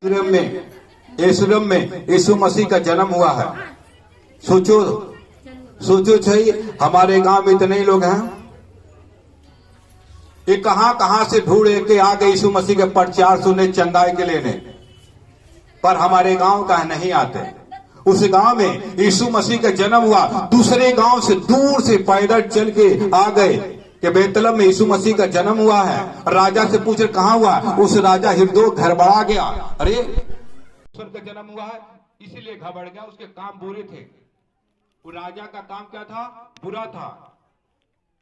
यरूशलेम में यरूशलेम में यीशु मसीह का जन्म हुआ है। सोचो सोचो सही, हमारे गांव में इतने ही लोग हैं, ये कहां कहां से ढूंढे के आ गए यीशु मसीह के प्रचार सुने, चंगाई के लेने, पर हमारे गांव का नहीं आते। उस गांव में यीशु मसीह का जन्म हुआ, दूसरे गांव से दूर से पैदल चल के आ गए कि बेतलहम में यीशु मसीह का जन्म हुआ है। राजा से पूछ कहां हुआ, उस राजा हृदय घबरा गया, अरे ईश्वर का जन्म हुआ है, इसीलिए घबरा गया। उसके काम बुरे थे, वो राजा का काम क्या था, बुरा था।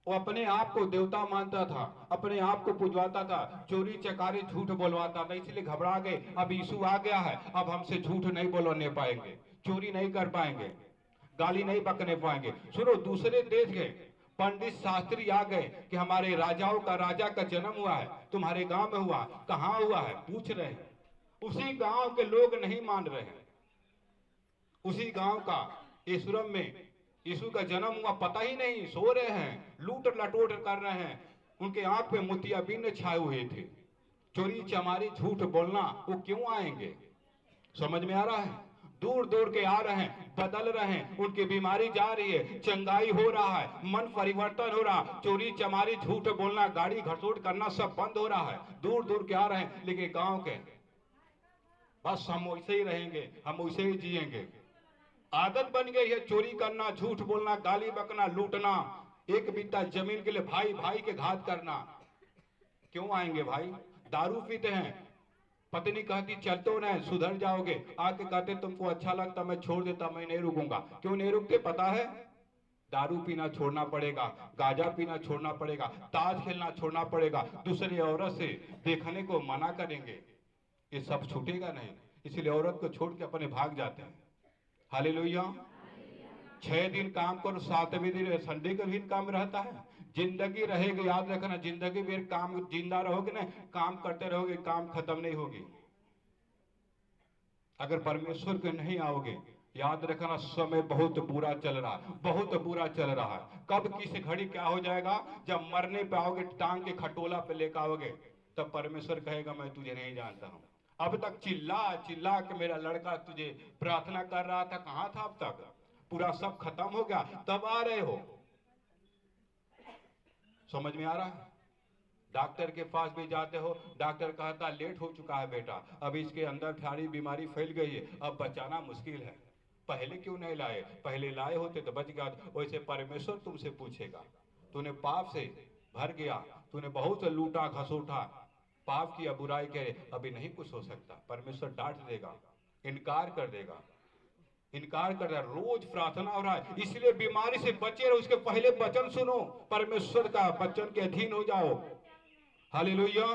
वो अपने आप को देवता मानता था, अपने आप को पुजवाता था, चोरी चकारी झूठ बोलवाता था, इसलिए घबरा गए। अब यीशु आ गया है, अब हमसे झूठ नहीं बोलने पाएंगे, चोरी नहीं कर पाएंगे, गाली नहीं बकने पाएंगे। सुनो, दूसरे देश के पंडित शास्त्री आ गए कि हमारे राजाओं का राजा का जन्म हुआ है, तुम्हारे गांव में हुआ, कहां हुआ है, पूछ रहे हैं। उसी गांव के लोग नहीं मान रहे हैं, उसी गांव का यरूशलेम में यीशु का जन्म हुआ, पता ही नहीं, सो रहे हैं, लूट लटोट कर रहे हैं, उनके आंख पे मोतियाबिंद छाए हुए थे। चोरी चमारी झूठ बोलना, वो क्यों आएंगे? समझ में आ रहा है? दूर दूर के आ रहे हैं, बदल रहे हैं, उनकी बीमारी जा रही है, चंगाई हो रहा है, मन परिवर्तन हो रहा, चोरी चमारी झूठ बोलना, गाड़ी घसोट करना सब बंद हो रहा है। दूर दूर के आ रहे हैं, लेकिन गांव के बस हम वैसे ही रहेंगे, हम वैसे ही जिएंगे। आदत बन गई है चोरी करना, झूठ बोलना, गाली बकना, लूटना, एक बित्ता जमीन के लिए भाई भाई के घात करना। क्यों आएंगे भाई? दारू पीते हैं, पत्नी कहती चल तो नहीं, सुधर जाओगे, आके कहते तुमको अच्छा लगता मैं छोड़ देता, मैं नहीं रुकूंगा। क्यों नहीं रुकते? पता है, दारू पीना छोड़ना पड़ेगा, गांजा पीना छोड़ना पड़ेगा, ताश खेलना छोड़ना पड़ेगा, दूसरी औरत से देखने को मना करेंगे, ये सब छूटेगा नहीं, इसलिए औरत को छोड़ के अपने भाग जाते हैं। हालेलुया। 6 दिन काम करो, 7वें दिन संडे का भी काम रहता है। जिंदगी रहेगी, याद रखना, जिंदगी में काम, जिंदा रहोगे ना, काम करते रहोगे, काम खत्म नहीं होगी। अगर परमेश्वर के नहीं आओगे, याद रखना, समय बहुत बुरा चल रहा है, बहुत बुरा चल रहा है। कब किस घड़ी क्या हो जाएगा, जब मरने पे आओगे, टांग के खटोला पे लेकर आओगे, तब परमेश्वर कहेगा मैं तुझे नहीं जानता हूं। अब तक चिल्ला चिल्ला के मेरा लड़का तुझे प्रार्थना कर रहा था, कहां था? अब तक पूरा सब खत्म हो गया, तब आ रहे हो। समझ में आ रहा है? डॉक्टर के पास भी जाते हो, डॉक्टर कहता लेट हो चुका है बेटा, अब इसके अंदर सारी बीमारी फैल गई है, अब बचाना मुश्किल है। पहले क्यों नहीं लाए? पहले लाए होते तो बच गया। वैसे परमेश्वर तुमसे पूछेगा, तूने पाप से भर गया, तूने बहुत लूटा घसोटा, पाप किया, बुराई करे, अभी नहीं कुछ हो सकता। परमेश्वर डांट देगा, इनकार कर देगा, इनकार कर रहा है। रोज प्रार्थना हो रहा है, इसलिए बीमारी से बचे रहो। उसके पहले वचन सुनो, परमेश्वर का वचन के अधीन हो जाओ। Hallelujah,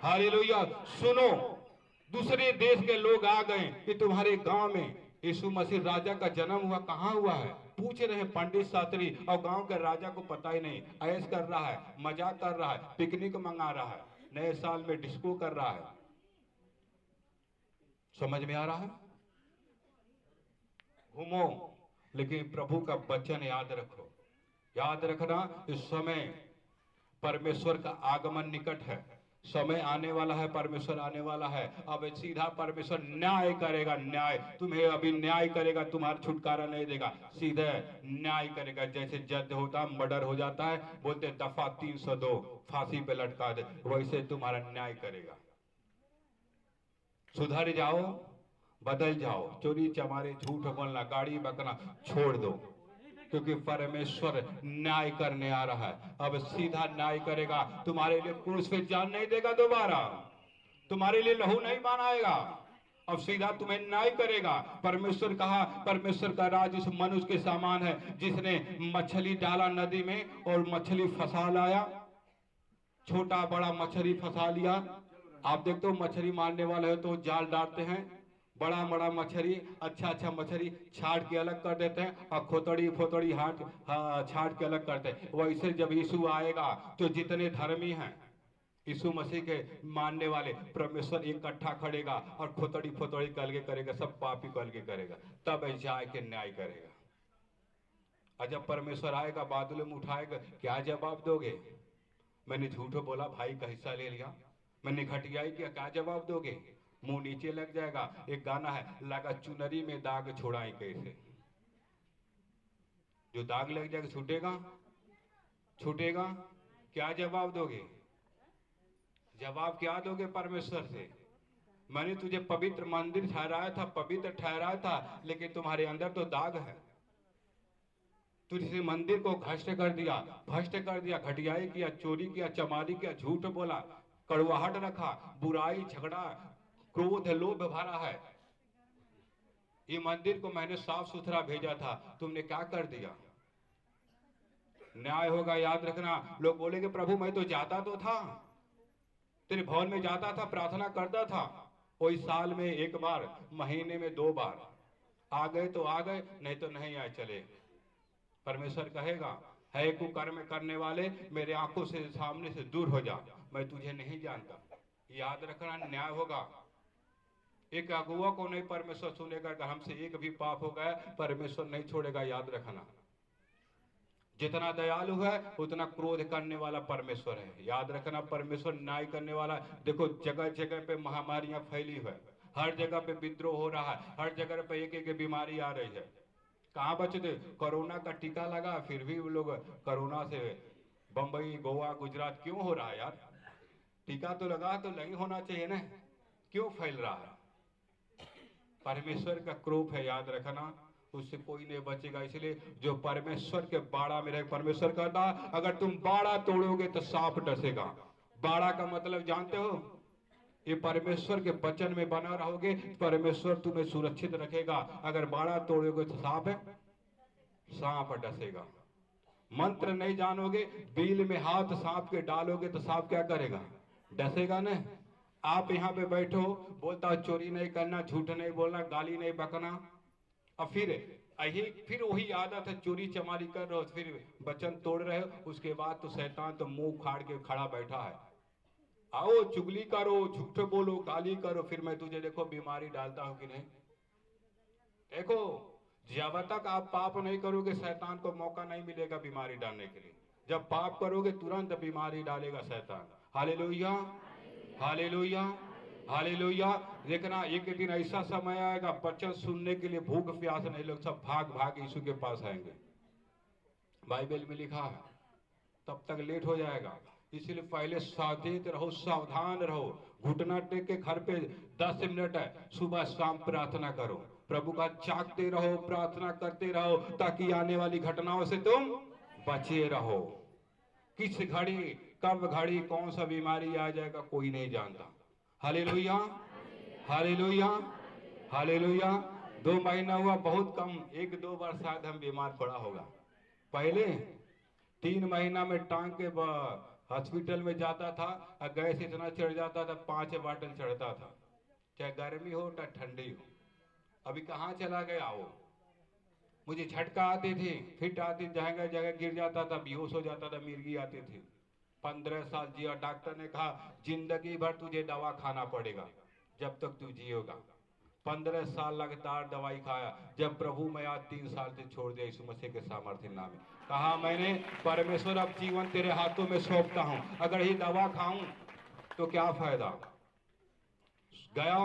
hallelujah. सुनो, दूसरे देश के लोग आ गए कि तुम्हारे गांव में यीशु मसीह राजा का जन्म हुआ, कहां हुआ है, पूछ रहे हैं पंडित शास्त्री। और गांव के राजा को पता ही नहीं, ऐश कर रहा है, मजाक कर रहा है, पिकनिक मंगा रहा है, नए साल में डिस्को कर रहा है। समझ में आ रहा है? घूमो, लेकिन प्रभु का वचन याद रखो। याद रखना, इस समय परमेश्वर का आगमन निकट है, समय आने वाला है, परमेश्वर आने वाला है। अब सीधा परमेश्वर न्याय करेगा, न्याय तुम्हें अभी न्याय करेगा, तुम्हारा छुटकारा नहीं देगा, सीधे न्याय करेगा। जैसे जज होता, मर्डर हो जाता है, बोलते दफा 302 फांसी पे लटका दे, वैसे तुम्हारा न्याय करेगा। सुधर जाओ, बदल जाओ, चोरी चमारी झूठ बोलना, गाड़ी बकना छोड़ दो, क्योंकि परमेश्वर न्याय करने आ रहा है। अब सीधा न्याय करेगा, तुम्हारे लिए क्रूस पे जान नहीं देगा, दोबारा तुम्हारे लिए लहू नहीं बनाएगा, अब सीधा तुम्हें न्याय करेगा। परमेश्वर कहा, परमेश्वर का राज इस मनुष्य के समान है जिसने मछली डाला नदी में और मछली फंसा लाया, छोटा बड़ा मछली फंसा लिया। आप देखते हो मछली मारने वाले हो तो जाल डालते हैं, बड़ा बड़ा मछली, अच्छा अच्छा मछली छाट के अलग कर देते हैं, और खोतड़ी फोतड़ी हाथ छाट के अलग करते हैं। वैसे जब यीशु आएगा तो जितने धर्मी हैं, यीशु मसीह के मानने वाले, परमेश्वर इकट्ठा खड़ेगा और खोतड़ी फोतड़ी कल के करेगा, सब पापी कल के करेगा, तब जाए के न्याय करेगा। और जब परमेश्वर आएगा, बादलों में उठाएगा, क्या जवाब दोगे? मैंने झूठ बोला, भाई का हिस्सा ले लिया, मैंने घटियाई किया, क्या जवाब दोगे? मुंह नीचे लग जाएगा। एक गाना है, लगा चुनरी में दाग छोड़ाएं कैसे। जो दाग लग जाएगा छूटेगा? छूटेगा? क्या जवाब दोगे? जवाब क्या दोगे परमेश्वर से? मैंने तुझे पवित्र मंदिर ठहराया था, पवित्र ठहराया था, लेकिन तुम्हारे अंदर तो दाग है। तुझे मंदिर को भ्रष्ट कर दिया, भ्रष्ट कर दिया, घटियाई किया, चोरी किया, चमारी किया, झूठ बोला, कड़वाहट रखा, बुराई, झगड़ा, क्रोध, लोभ भरा है। ये मंदिर को मैंने साफ सुथरा भेजा था, तुमने क्या कर दिया? न्याय होगा, याद रखना। लोग बोलेंगे प्रभु मैं तो जाता तो था, तेरे भवन में जाता था, प्रार्थना करता था, कोई साल में एक बार, महीने में 2 बार, आ गए तो आ गए, नहीं तो नहीं आए चले। परमेश्वर कहेगा, है कुकर्म करने वाले, मेरे आंखों से सामने से दूर हो जा, मैं तुझे नहीं जानता। याद रखना, न्याय होगा। एक अगुआ को नहीं परमेश्वर सुनेगा, अगर हमसे एक भी पाप हो गया परमेश्वर नहीं छोड़ेगा, याद रखना। जितना दयालु है उतना क्रोध करने वाला परमेश्वर है, याद रखना। परमेश्वर न्याय करने वाला। देखो जगह जगह पे महामारियां फैली है, हर जगह पे विद्रोह हो रहा है, हर जगह पे एक एक बीमारी आ रही है। कहाँ बचते? कोरोना का टीका लगा, फिर भी वो लोग कोरोना से, बंबई, गोवा, गुजरात क्यों हो रहा है यार? टीका तो लगा, तो नहीं होना चाहिए ना, क्यों फैल रहा है? परमेश्वर का क्रोध है, याद रखना, उससे कोई नहीं बचेगा। इसलिए जो परमेश्वर के बाड़ा में रहे, परमेश्वर कहता अगर तुम बाड़ा तोड़ोगे तो सांप डसेगा। बाड़ा का मतलब जानते हो? ये परमेश्वर के वचन में बना रहोगे, परमेश्वर तुम्हें सुरक्षित रखेगा। अगर बाड़ा तोड़ोगे तो सांप डसेगा। मंत्र नहीं जानोगे, बिल में हाथ सांप के डालोगे तो सांप क्या करेगा? डसेगा ना। आप यहाँ पे बैठो, बोलता चोरी नहीं करना, झूठ नहीं बोलना, गाली नहीं बकना, और फिर वही आदत है, चोरी चमारी कर रहे हो, फिर वचन तोड़ रहे हो, उसके बाद तो शैतान तो मुंह उखाड़ के खड़ा बैठा है। आओ चुगली करो, झूठ बोलो, गाली करो, फिर मैं तुझे देखो बीमारी डालता हूं कि नहीं। देखो जब तक आप पाप नहीं करोगे शैतान को मौका नहीं मिलेगा बीमारी डालने के लिए। जब पाप करोगे तुरंत बीमारी डालेगा शैतान। Hallelujah, hallelujah, hallelujah. देखना एक दिन ऐसा समय आएगा, वचन सुनने के लिए भूख प्यास नहीं, लोग सब भाग भाग यीशु के पास आएंगे। बाइबल में लिखा है, तब तक लेट हो जाएगा। इसलिए पहले सावधान रहो, सावधान रहो। घुटना टेक के घर पे 10 मिनट है, सुबह शाम प्रार्थना करो, प्रभु का जागते रहो, प्रार्थना करते रहो, ताकि आने वाली घटनाओं से तुम बचे रहो। किस घड़ी कब घड़ी कौन सा बीमारी आ जाएगा कोई नहीं जानता। Hallelujah, hallelujah, hallelujah. 2 महीना हुआ बहुत कम, 1-2 बार शायद हम बीमार पड़ा होगा। पहले 3 महीना में टांग के हॉस्पिटल में जाता था, और गैस इतना चढ़ जाता था 5 बाटल चढ़ता था, चाहे गर्मी हो चाहे ठंडी हो। अभी कहाँ चला गया वो? मुझे झटका आती थी, फिट आती, जगह जगह गिर जाता था, बेहोश हो जाता था, मिर्गी आती थी। 15 साल जिया। डॉक्टर ने कहा जिंदगी भर तुझे दवा खाना पड़ेगा जब तक तू जिएगा। 15 साल लगातार दवाई खाया। जब प्रभु मैं आज 3 साल से छोड़ दिया यीशु मसीह के सामर्थ्य नाम में, कहा मैंने परमेश्वर अब जीवन तेरे हाथों में सौंपता हूं, अगर ये दवा खाऊं तो क्या फायदा। गया,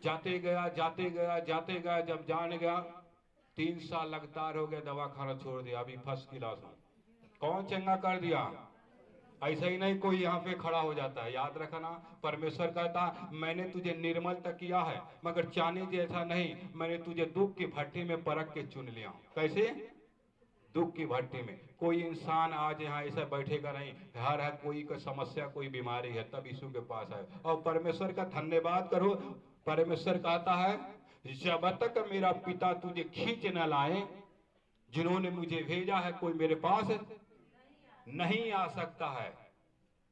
जाते गया, जाते गया, जाते गया, जब जान गया 3 साल लगातार हो गया, दवा खाना छोड़ दिया, अभी फर्स्ट क्लास हूं। कौन चंगा कर दिया? ऐसा ही नहीं कोई यहाँ पे खड़ा हो जाता है, याद रखना। परमेश्वर कहता मैंने तुझे निर्मल तक किया है, मगर चांदी जैसा नहीं, मैंने तुझे दुख की भट्टी में परख के चुन लिया। कैसे? दुख की भट्टी में। कोई इंसान आज यहाँ ऐसा बैठेगा नहीं, हर है कोई का समस्या, कोई बीमारी है, तब यीशु के पास आए और परमेश्वर का धन्यवाद करो। परमेश्वर कहता है जब तक मेरा पिता तुझे खींच न लाए, जिन्होंने मुझे भेजा है कोई मेरे पास नहीं आ सकता है।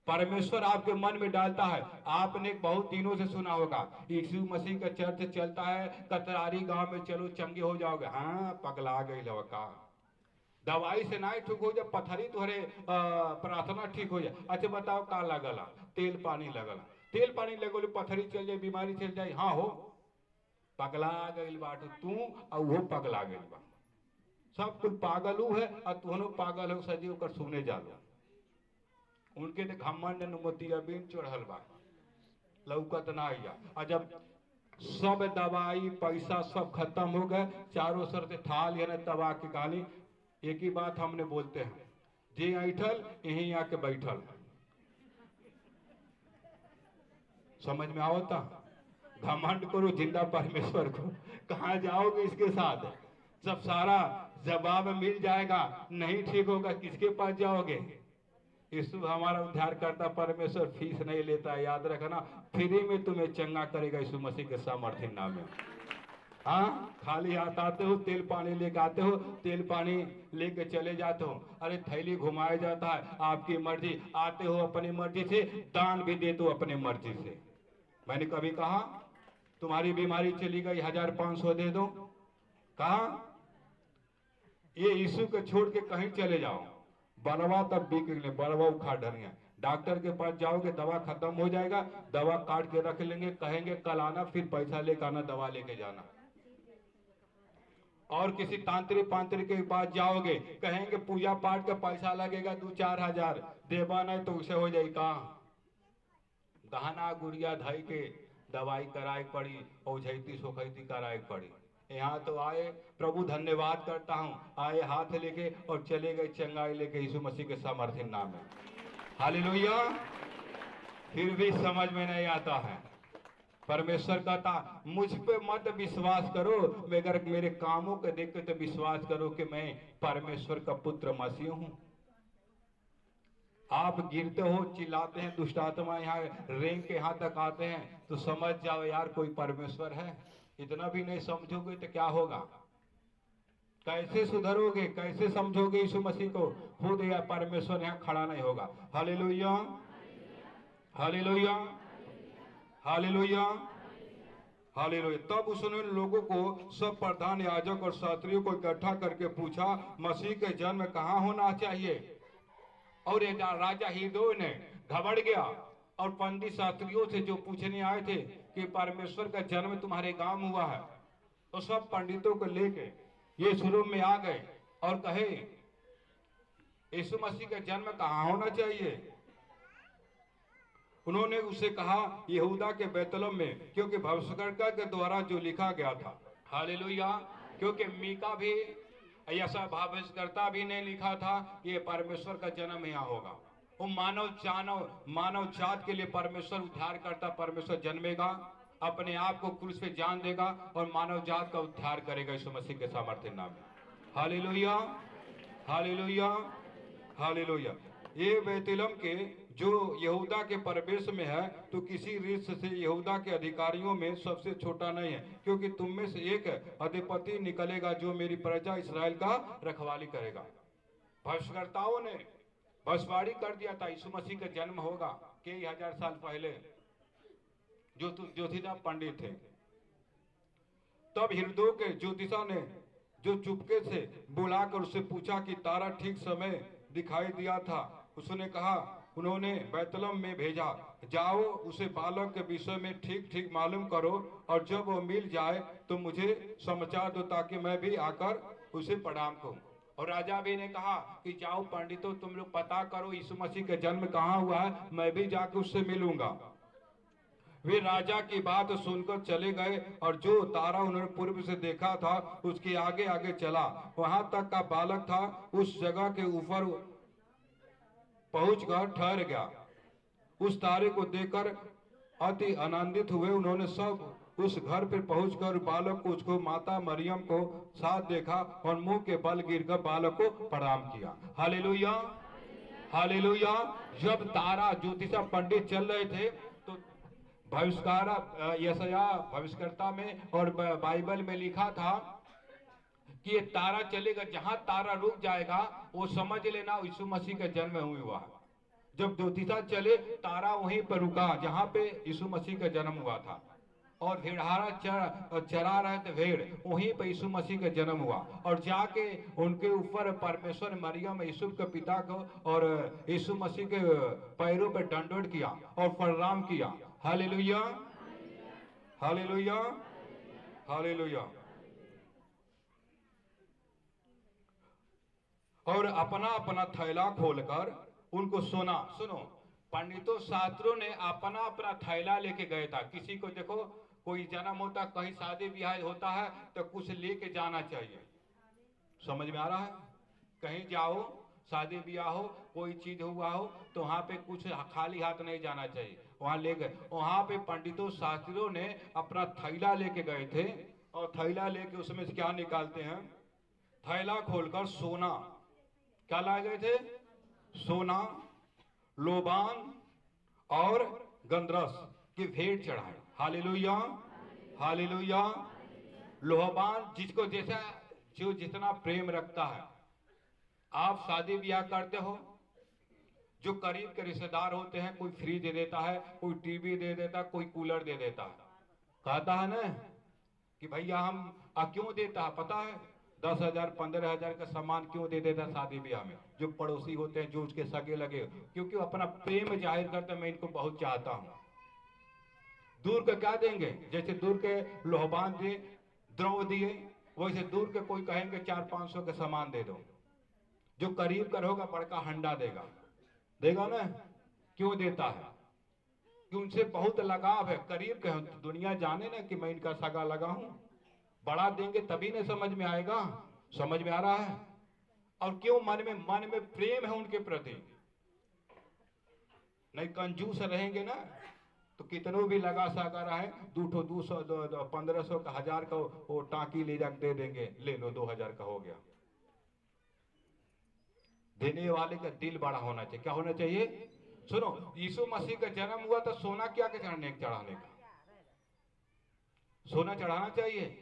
परमेश्वर आपके मन में डालता है। आपने बहुत दिनों से सुना होगा यीशु मसीह का चर्च चलता है, कतरारी गांव में चलो चंगे हो जाओगे। हाँ पगला गई लवका, दवाई से ना ठीक हो जाए, पथरी तोहरे प्रार्थना ठीक हो जाए। अच्छा बताओ का लगला? तेल पानी लगला, तेल पानी लगोले पथरी चल जाए, बीमारी चल जाए। हाँ हो, पगला गई बात तू और वो पगला गई बा। सब कुछ पागलू है और तुहनो पागल हो, सजी कर सुने जालो। उनके तो घमंड नुमतिया बीन चढ़ल बा। लौकत ना आइया। और जब सब दवाई पैसा सब खत्म हो गए, चारों सर से थाल या दबा के गाली, एक ही बात हमने बोलते हैं, जे ऐठल यहीं आके बैठल। समझ में आवता? घमंड करो जिंदा परमेश्वर को, कहाँ जाओगे इसके साथ? जब सारा जवाब मिल जाएगा, नहीं ठीक होगा, किसके पास जाओगे? यीशु हमारा उद्धार करता परमेश्वर फीस नहीं लेता, याद रखना, फ्री में तुम्हें चंगा करेगा यीशु मसीह के सामर्थ्य नाम में। हाँ, खाली हाथ आते हो, तेल पानी लेके आते हो, तेल पानी लेके चले जाते हो, अरे थैली घुमाया जाता है, आपकी मर्जी, आते हो अपनी मर्जी से, दान भी देते हो अपनी मर्जी से। मैंने कभी कहा तुम्हारी बीमारी चली गई 1500 दे दो? कहा ये यीशु को छोड़ के कहीं चले जाओ, बलवा तब बिक गए, बलवा उखाड़ डरिए। डॉक्टर के पास जाओगे, दवा खत्म हो जाएगा, दवा काट के रख लेंगे, कहेंगे कल आना, फिर पैसा लेकर आना, दवा लेके जाना। और किसी तांत्रिक के पास जाओगे, कहेंगे पूजा पाठ का पैसा लगेगा 2-4 हजार, देवा नहीं तो उसे हो जाएगा। गहना गुड़िया धाई के दवाई कराई पड़ी, औझैती सोखैती कराई पड़ी। यहाँ तो आए, प्रभु धन्यवाद करता हूँ, आए हाथ लेके और चले गए चंगाई लेके यीशु मसीह के सामर्थ्य नाम में। हालेलुया। फिर भी समझ में नहीं आता है। परमेश्वर कहता मुझ पे मत विश्वास करो, मगर मेरे कामों को देख के तो विश्वास करो कि मैं परमेश्वर का पुत्र मसीह हूं। आप गिरते हो, चिल्लाते हैं, दुष्ट आत्मा यहाँ रेंग के यहाँ तक आते हैं, तो समझ जाओ यार कोई परमेश्वर है। इतना भी नहीं समझोगे तो क्या होगा? कैसे सुधरोगे, कैसे समझोगे यीशु मसीह को? खुद या परमेश्वर यहाँ खड़ा नहीं होगा। Hallelujah, hallelujah, hallelujah, hallelujah. तब उसने लोगों को, सब प्रधान याजक और शास्त्रियों को इकट्ठा करके पूछा, मसीह के जन्म कहाँ होना चाहिए? और राजा हिरदोय ने घबड़ गया और पंडित शास्त्रियों से जो पूछने आए थे कि परमेश्वर का जन्म तुम्हारे गांव में हुआ है, तो सब पंडितों को लेके ये शुरू में आ गए और कहे यीशु मसीह का जन्म कहाँ होना चाहिए? उन्होंने उसे कहा यहूदा के बैतलहम में, क्योंकि भविष्यवक्ता के द्वारा जो लिखा गया था। हालेलुया। क्योंकि मीका भी, ऐसा भविष्यवक्ता भी ने लिखा था कि ये परमेश्वर का जन्म यहाँ होगा। वो मानव जात के लिए परमेश्वर उद्धार करता, परमेश्वर जन्मेगा, अपने आप को क्रूस पे जान देगा और मानव जात का उद्धार करेगा यीशु मसीह के सामर्थ्य नाम में। Hallelujah, hallelujah, hallelujah. ये बैतलहम के जो यहूदा के प्रदेश में है, तो किसी रीत से यहूदा के अधिकारियों में सबसे छोटा नहीं है, क्योंकि तुम में से एक अधिपति निकलेगा जो मेरी प्रजा इस्राएल का रखवाली करेगा। भविष्यवक्ताओं ने भविष्यवाणी कर दिया था यीशु मसीह का जन्म होगा कई हजार साल पहले, जो ज्योतिषा पंडित थे। तब हिरदोय के ज्योतिषा ने जो चुपके से बुलाकर उससे पूछा कि तारा ठीक समय दिखाई दिया था। उसने कहा, उन्होंने बैतलहम में भेजा, जाओ उसे बालक के विषय में ठीक ठीक मालूम करो, और जब वो मिल जाए तो मुझे समाचार दो, ताकि मैं भी आकर उसे प्रणाम करूं। और राजा भी ने कहा कि जाओ पंडितों, तुम लोग पता करो यीशु मसीह का जन्म कहाँ हुआ है, मैं भी जाकर उससे मिलूंगा। वे राजा की बात सुनकर चले गए, और जो तारा उन्होंने पूर्व से देखा था उसके आगे आगे चला, वहां तक का बालक था, उस जगह के ऊपर पहुंचकर ठहर गया। उस तारे को देखकर अति आनंदित हुए। उन्होंने सब उस घर पर पहुंचकर बालक को, उसको माता मरियम को साथ देखा और मुंह के बल गिरकर बालक को प्रणाम किया। Hallelujah, hallelujah. जब तारा ज्योतिषा पंडित चल रहे थे, तो यशायाह भविष्यवक्ता में और बाइबल में लिखा था कि ये तारा चलेगा, जहां तारा रुक जाएगा वो समझ लेना यीशु मसीह का जन्म हुआ है। जब ज्योतिषा चले, तारा वहीं पर रुका जहां पे यीशु मसीह का जन्म हुआ था, और भेड़हारा चरा रहे थे भेड़, वहीं पर यीशु मसीह का जन्म हुआ। और जाके उनके ऊपर परमेश्वर मरियम यूसुफ के पिता को और यीशु मसीह के पैरों पर दंडवत किया और प्रणाम किया। Hallelujah, hallelujah, hallelujah. और अपना अपना थैला खोलकर उनको सुनो, पंडितों शास्त्रों ने अपना अपना थैला लेके गए था। किसी को देखो, कोई जन्म होता, कहीं शादी ब्याह होता है तो कुछ लेके जाना चाहिए। समझ में आ रहा है? कहीं जाओ, शादी ब्याह हो, कोई चीज हुआ हो, तो वहां पे कुछ खाली हाथ नहीं जाना चाहिए। वहां ले गए, वहां पे पंडितों शास्त्रियों ने अपना थैला लेके गए थे, और थैला लेके उसमें से क्या निकालते हैं? थैला खोलकर सोना, क्या लाए गए थे? सोना, लोबान और गंधरस की भेंट चढ़ाए। Hallelujah, hallelujah. लोहबान जिसको जैसा, जो जितना प्रेम रखता है। आप शादी ब्याह करते हो, जो करीब के रिश्तेदार होते हैं, कोई फ्रिज दे देता है, कोई टीवी दे देता है, कोई कूलर दे देता है। कहता है ना कि भैया हम क्यों देता है पता है? 10,000 15,000 का सामान क्यों दे देता है शादी ब्याह में? जो पड़ोसी होते हैं, जो उसके सगे लगे, क्योंकि अपना प्रेम जाहिर करते, मैं इनको बहुत चाहता हूं। दूर के क्या देंगे? जैसे दूर के लोहबान दिए, द्रव दिए, वैसे दूर के कोई कहेंगे 400-500 के सामान दे दो। जो करीब का होगा बड़का हंडा देगा, देगा ना? क्यों देता है? कि उनसे बहुत लगाव है, करीब के। दुनिया जाने ना कि मैं इनका सगा लगा हूं। बड़ा देंगे तभी ना समझ में आएगा। समझ में आ रहा है? और क्यों? मन में प्रेम है उनके प्रति। नहीं कंजूस रहेंगे ना तो कितनों भी लगा सका रहे, 200 1500 का, 1000 का वो टांकी ले जाकर दे देंगे, ले लो 2000 का हो गया। देने वाले का दिल बड़ा होना चाहिए। क्या होना चाहिए? सुनो, यीशु मसीह का जन्म हुआ तो सोना क्या के चढ़ाने का? सोना चढ़ाना चाहिए।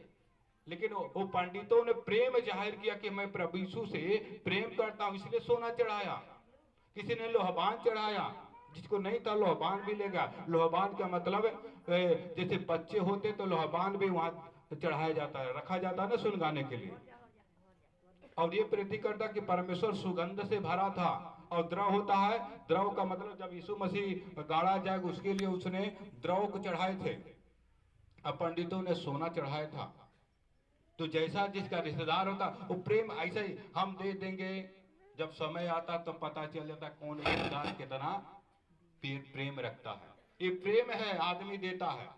लेकिन वो पंडितों ने प्रेम जाहिर किया कि मैं प्रभु यीशु से प्रेम करता हूं, इसलिए सोना चढ़ाया। किसी ने लोहबान चढ़ाया, जिसको नहीं था लोहबान भी ले गया। लोहबान का मतलब जैसे बच्चे होते तो लोहबान भी वहां चढ़ाया जाता है, रखा जाता है ना सुनगाने के लिए। और ये प्रतीक करता कि परमेश्वर सुगंध से भरा था। और द्रव होता है, द्रव का मतलब जब यीशु मसीह गाड़ा जाएगा उसके लिए उसने द्रव को चढ़ाए थे। अब पंडितों ने सोना चढ़ाया था। तो जैसा जिसका रिश्तेदार होता वो प्रेम ऐसा ही हम दे देंगे। जब समय आता तो पता चल जाता कौन रिश्तेदार कितना प्रेम रखता है। ये प्रेम है, आदमी देता है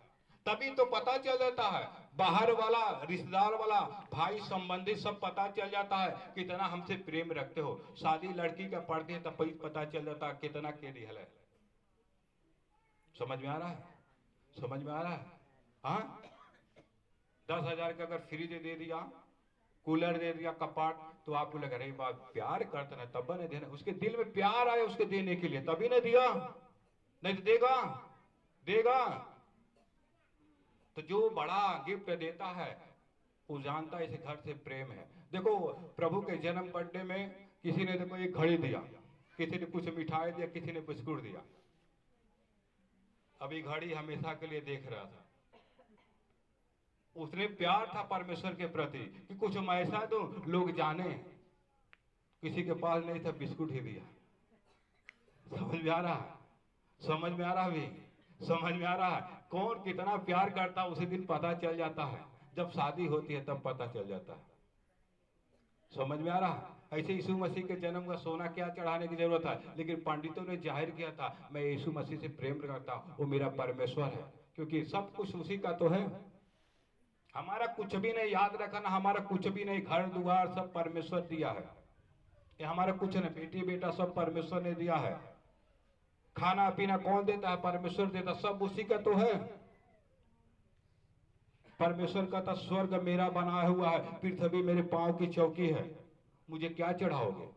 तभी तो पता चल जाता है। बाहर वाला, रिश्तेदार वाला, भाई संबंधी सब पता चल जाता है कितना हमसे प्रेम रखते हो। शादी लड़की का पढ़ते हैं तब पता चल जाता है कितना के रिहल है। समझ में आ रहा है? समझ में आ रहा है? हाँ, 10,000 का अगर फ्रिज दे दिया, कूलर दे दिया, कपाट, तो आपको लग रही बात प्यार करते ना तब ने देना। उसके दिल में प्यार आए उसके देने के लिए, तभी ने दिया, नहीं तो देगा? देगा? तो जो बड़ा गिफ्ट देता है वो जानता है इसे घर से प्रेम है। देखो प्रभु के जन्म बर्थडे में किसी ने देखो एक घड़ी दिया, किसी ने कुछ मिठाई दिया, किसी ने बिस्कुट दिया। अभी घड़ी हमेशा के लिए देख रहा था। उसने प्यार था परमेश्वर के प्रति कि कुछ मैं ऐसा दूं लोग जाने। किसी के पास नहीं था, बिस्कुट ही दिया। समझ में आ रहा है? समझ में आ रहा भी? समझ में आ रहा है? कौन कितना प्यार करता उसी दिन पता चल जाता है। जब शादी होती है तब पता चल जाता है। समझ में आ रहा है? ऐसे यीशु मसीह के जन्म का सोना क्या चढ़ाने की जरूरत है? लेकिन पंडितों ने जाहिर किया था मैं यीशु मसीह से प्रेम करता हूं, वो मेरा परमेश्वर है। क्योंकि सब कुछ उसी का तो है। हमारा कुछ भी नहीं, याद रखना, हमारा कुछ भी नहीं। घर द्वार सब परमेश्वर दिया है। ये हमारा कुछ नहीं, बेटी बेटा सब परमेश्वर ने दिया है। खाना पीना कौन देता है? परमेश्वर देता, सब उसी का तो है। परमेश्वर का था स्वर्ग मेरा बनाया हुआ है, पृथ्वी मेरे पांव की चौकी है, मुझे क्या चढ़ाओगे?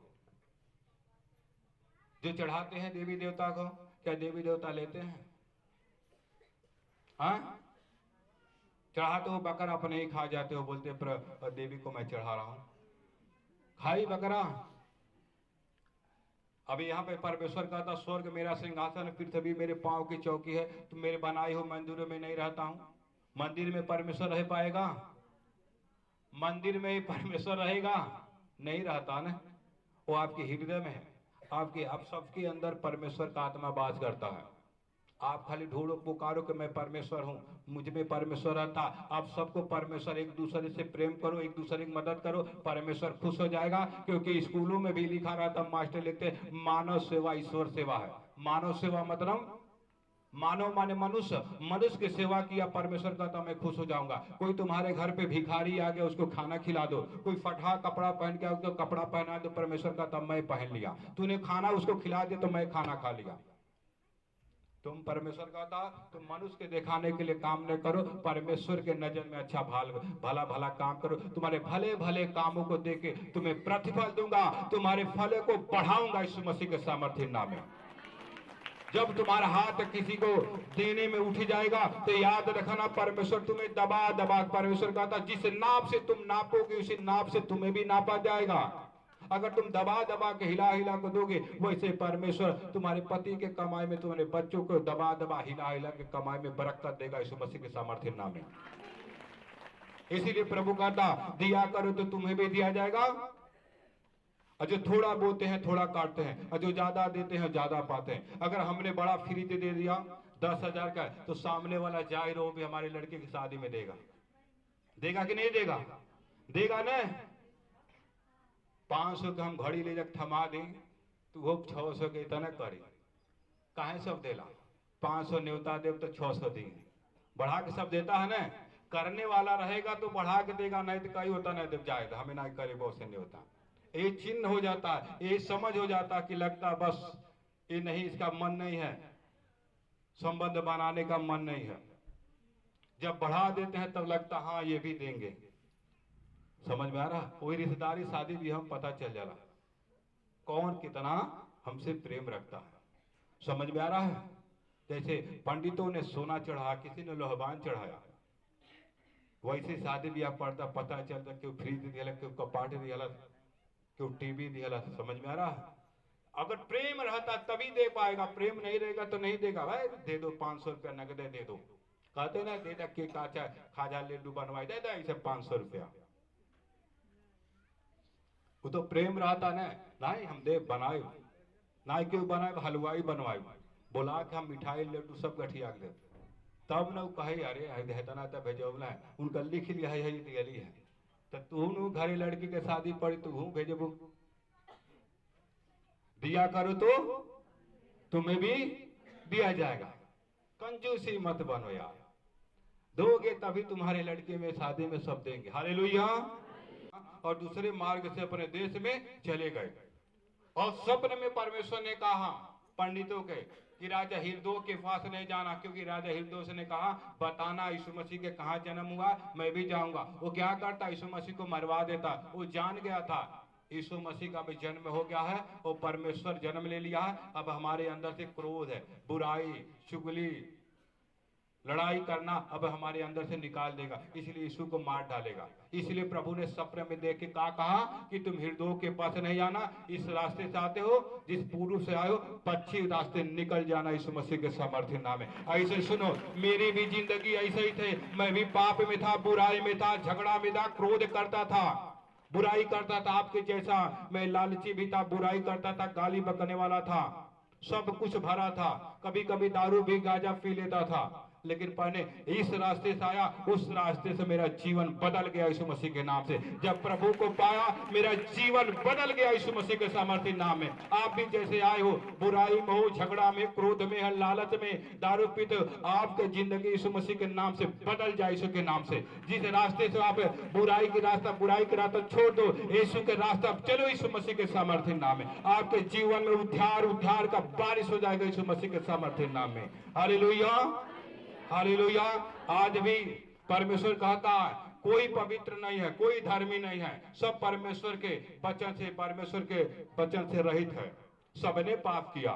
जो चढ़ाते हैं देवी देवता को, क्या देवी देवता लेते हैं? हाँ, चढ़ाते हो बकरा अपने ही खा जाते हो, बोलते पर देवी को मैं चढ़ा रहा हूं। खाई बकरा। अभी यहाँ पे परमेश्वर का था स्वर्ग मेरा सिंहासन, पृथ्वी मेरे पांव की चौकी है। तुम मेरे बनाए हो मंदिरों में नहीं रहता हूं। मंदिर में परमेश्वर रह पाएगा? मंदिर में ही परमेश्वर रहेगा? नहीं रहता ना। वो आपके हृदय में है, आपके, आप सबके अंदर परमेश्वर का आत्मा वास करता है। आप खाली ढूंढो पुकारो कि मैं परमेश्वर हूं, मुझ में परमेश्वर रहता। आप सबको परमेश्वर, एक दूसरे से प्रेम करो, एक दूसरे की मदद करो, परमेश्वर खुश हो जाएगा। क्योंकि स्कूलों में भी लिखा रहता, मास्टर लिखते मानव सेवा ईश्वर सेवा है। मानव सेवा मतलब मानव माने मनुष्य, मनुष्य की सेवा किया परमेश्वर का तो मैं खुश हो जाऊंगा। कोई तुम्हारे घर पे भिखारी आ गया उसको खाना खिला दो, कोई फटा कपड़ा पहन के उसको कपड़ा पहना दो, परमेश्वर का तो मैं पहन लिया। तूने खाना उसको खिला दिया तो मैं खाना खा लिया। तुम परमेश्वर का था, तुम मनुष्य के दिखाने के लिए काम नहीं करो, परमेश्वर के नजर में अच्छा भला भला काम करो। तुम्हारे भले भले कामों को देके तुम्हें प्रतिफल दूंगा, तुम्हारे फल को बढ़ाऊंगा यीशु मसीह के सामर्थ्य नाम में। जब तुम्हारा हाथ किसी को देने में उठ जाएगा तो याद रखना परमेश्वर तुम्हें दबा दबा, परमेश्वर का था जिस नाप से तुम नापोगे उसी नाप से तुम्हें भी नापा जाएगा। अगर तुम दबा दबा के हिला हिला को दोगे, वैसे परमेश्वर तुम्हारे पति के कमाई में, तुम्हारे बच्चों को दबा दबा हिला हिला के कमाई में बरकत देगा यीशु मसीह के सामर्थ्य नाम में। इसीलिए प्रभु कहता दिया करो तो तुम्हें भी दिया जाएगा, और जो थोड़ा बोते हैं थोड़ा काटते हैं, और जो ज्यादा देते हैं ज्यादा पाते हैं। अगर हमने बड़ा फ्री दे दिया 10,000 का, तो सामने वाला जाहिर हो भी हमारे लड़के की शादी में देगा, देगा कि नहीं देगा? देगा ना। 500 का हम घड़ी ले जाकर थमा दें तो वो 600 के इतना करी काहे सब देला। 500 न्योता देव तो 600 देंगे, बढ़ा के सब देता है ना। करने वाला रहेगा तो बढ़ा के देगा, नहीं तो कहीं होता नहीं देव जाएगा, हमें ना करे बहुत से नहीं होता। ये चिन्ह हो जाता है, ये समझ हो जाता कि लगता बस ये नहीं, इसका मन नहीं है, संबंध बनाने का मन नहीं है। जब बढ़ा देते हैं तब लगता हाँ ये भी देंगे। समझ में आ रहा? कोई रिश्तेदारी शादी भी हम पता चल जाला कौन कितना हमसे प्रेम रखता है। समझ में आ रहा है? जैसे पंडितों ने सोना चढ़ा, किसी ने लोहबान चढ़ाया, वैसे शादी ब्याह पड़ता पता चलता क्यों फ्रिज दिया, क्यों कपाट दिया, क्यों टीवी दिया। समझ में आ रहा है? अगर प्रेम रहता तभी दे पाएगा, प्रेम नहीं रहेगा तो नहीं देगा। भाई दे दो 500 रुपया नगदे दे दो, कहते ना दे दे के काचा खाजा लड्डू बनवाई दे दे इसे 500 रुपया, वो तो प्रेम रहता ना। नहीं हम दे बनाए ना, क्यों बनाए, हलवाई बनवाए, बोला कि हम मिठाई लड्डू सब गठिया दे, तब न कहे अरे देतना तो भेजोला है, उनका लिख लिया है दियली है, तो तू घरे लड़की के शादी पड़ी तू भेजबू। दिया करो तो तुम्हें भी दिया जाएगा। कंजूसी मत बनो यार, दोगे तभी तुम्हारे लड़के में शादी में सब देंगे। हालेलुया। और दूसरे मार्ग से अपने देश में चले गए। और स्वप्न में परमेश्वर ने कहा पंडितों के कि राजा हिरदोस के पास नहीं जाना, क्योंकि राजा हिरदोस ने कहा बताना यीशु मसीह के कहाँ जन्म हुआ, मैं भी जाऊंगा। वो क्या करता, यीशु मसीह को मरवा देता। वो जान गया था यीशु मसीह का भी जन्म हो गया है, वो परमेश्वर जन्म ले लिया है। अब हमारे अंदर से क्रोध है, बुराई, चुगली, लड़ाई करना अब हमारे अंदर से निकाल देगा, इसलिए यीशु को मार डालेगा। इसलिए प्रभु ने सपने में देख के कहा कि तुम हिरदोस के पास नहीं जाना, इस रास्ते से आते हो, जिस पूर्व से आए हो, पश्चिम रास्ते निकल जाना यीशु मसीह के सामर्थ्य नाम में। ऐसे सुनो, मेरी भी जिंदगी ऐसे ही थे, मैं भी पाप में था, बुराई में था, झगड़ा में था, क्रोध करता था, बुराई करता था आपके जैसा। मैं लालची भी था, बुराई करता था, गाली बकने वाला था, सब कुछ भरा था। कभी कभी दारू भी गांजा पी लेता था, लेकिन पहले इस रास्ते से आया, उस रास्ते से मेरा जीवन बदल गया यीशु मसीह के नाम से। जब प्रभु को पाया मेरा जीवन बदल गया यीशु मसीह के सामर्थ्य नाम में। आप भी जैसे आए हो, बुराई में हो, झगड़ा में, क्रोध में, लालच में, दारू पीते, आपकी जिंदगी यीशु मसीह के नाम से बदल जाए यीशु के नाम से। जिस रास्ते से आप बुराई की रास्ता छोड़ दो, यीशु के रास्ता चलो यीशु मसीह के सामर्थ्य नाम में। आपके जीवन में उद्धार का बारिश हो जाएगा यीशु मसीह के सामर्थ्य नाम में। Hallelujah, hallelujah. आज भी परमेश्वर कहता है कोई पवित्र नहीं है, कोई धर्मी नहीं है, सब परमेश्वर के वचन से रहित है। सबने पाप किया,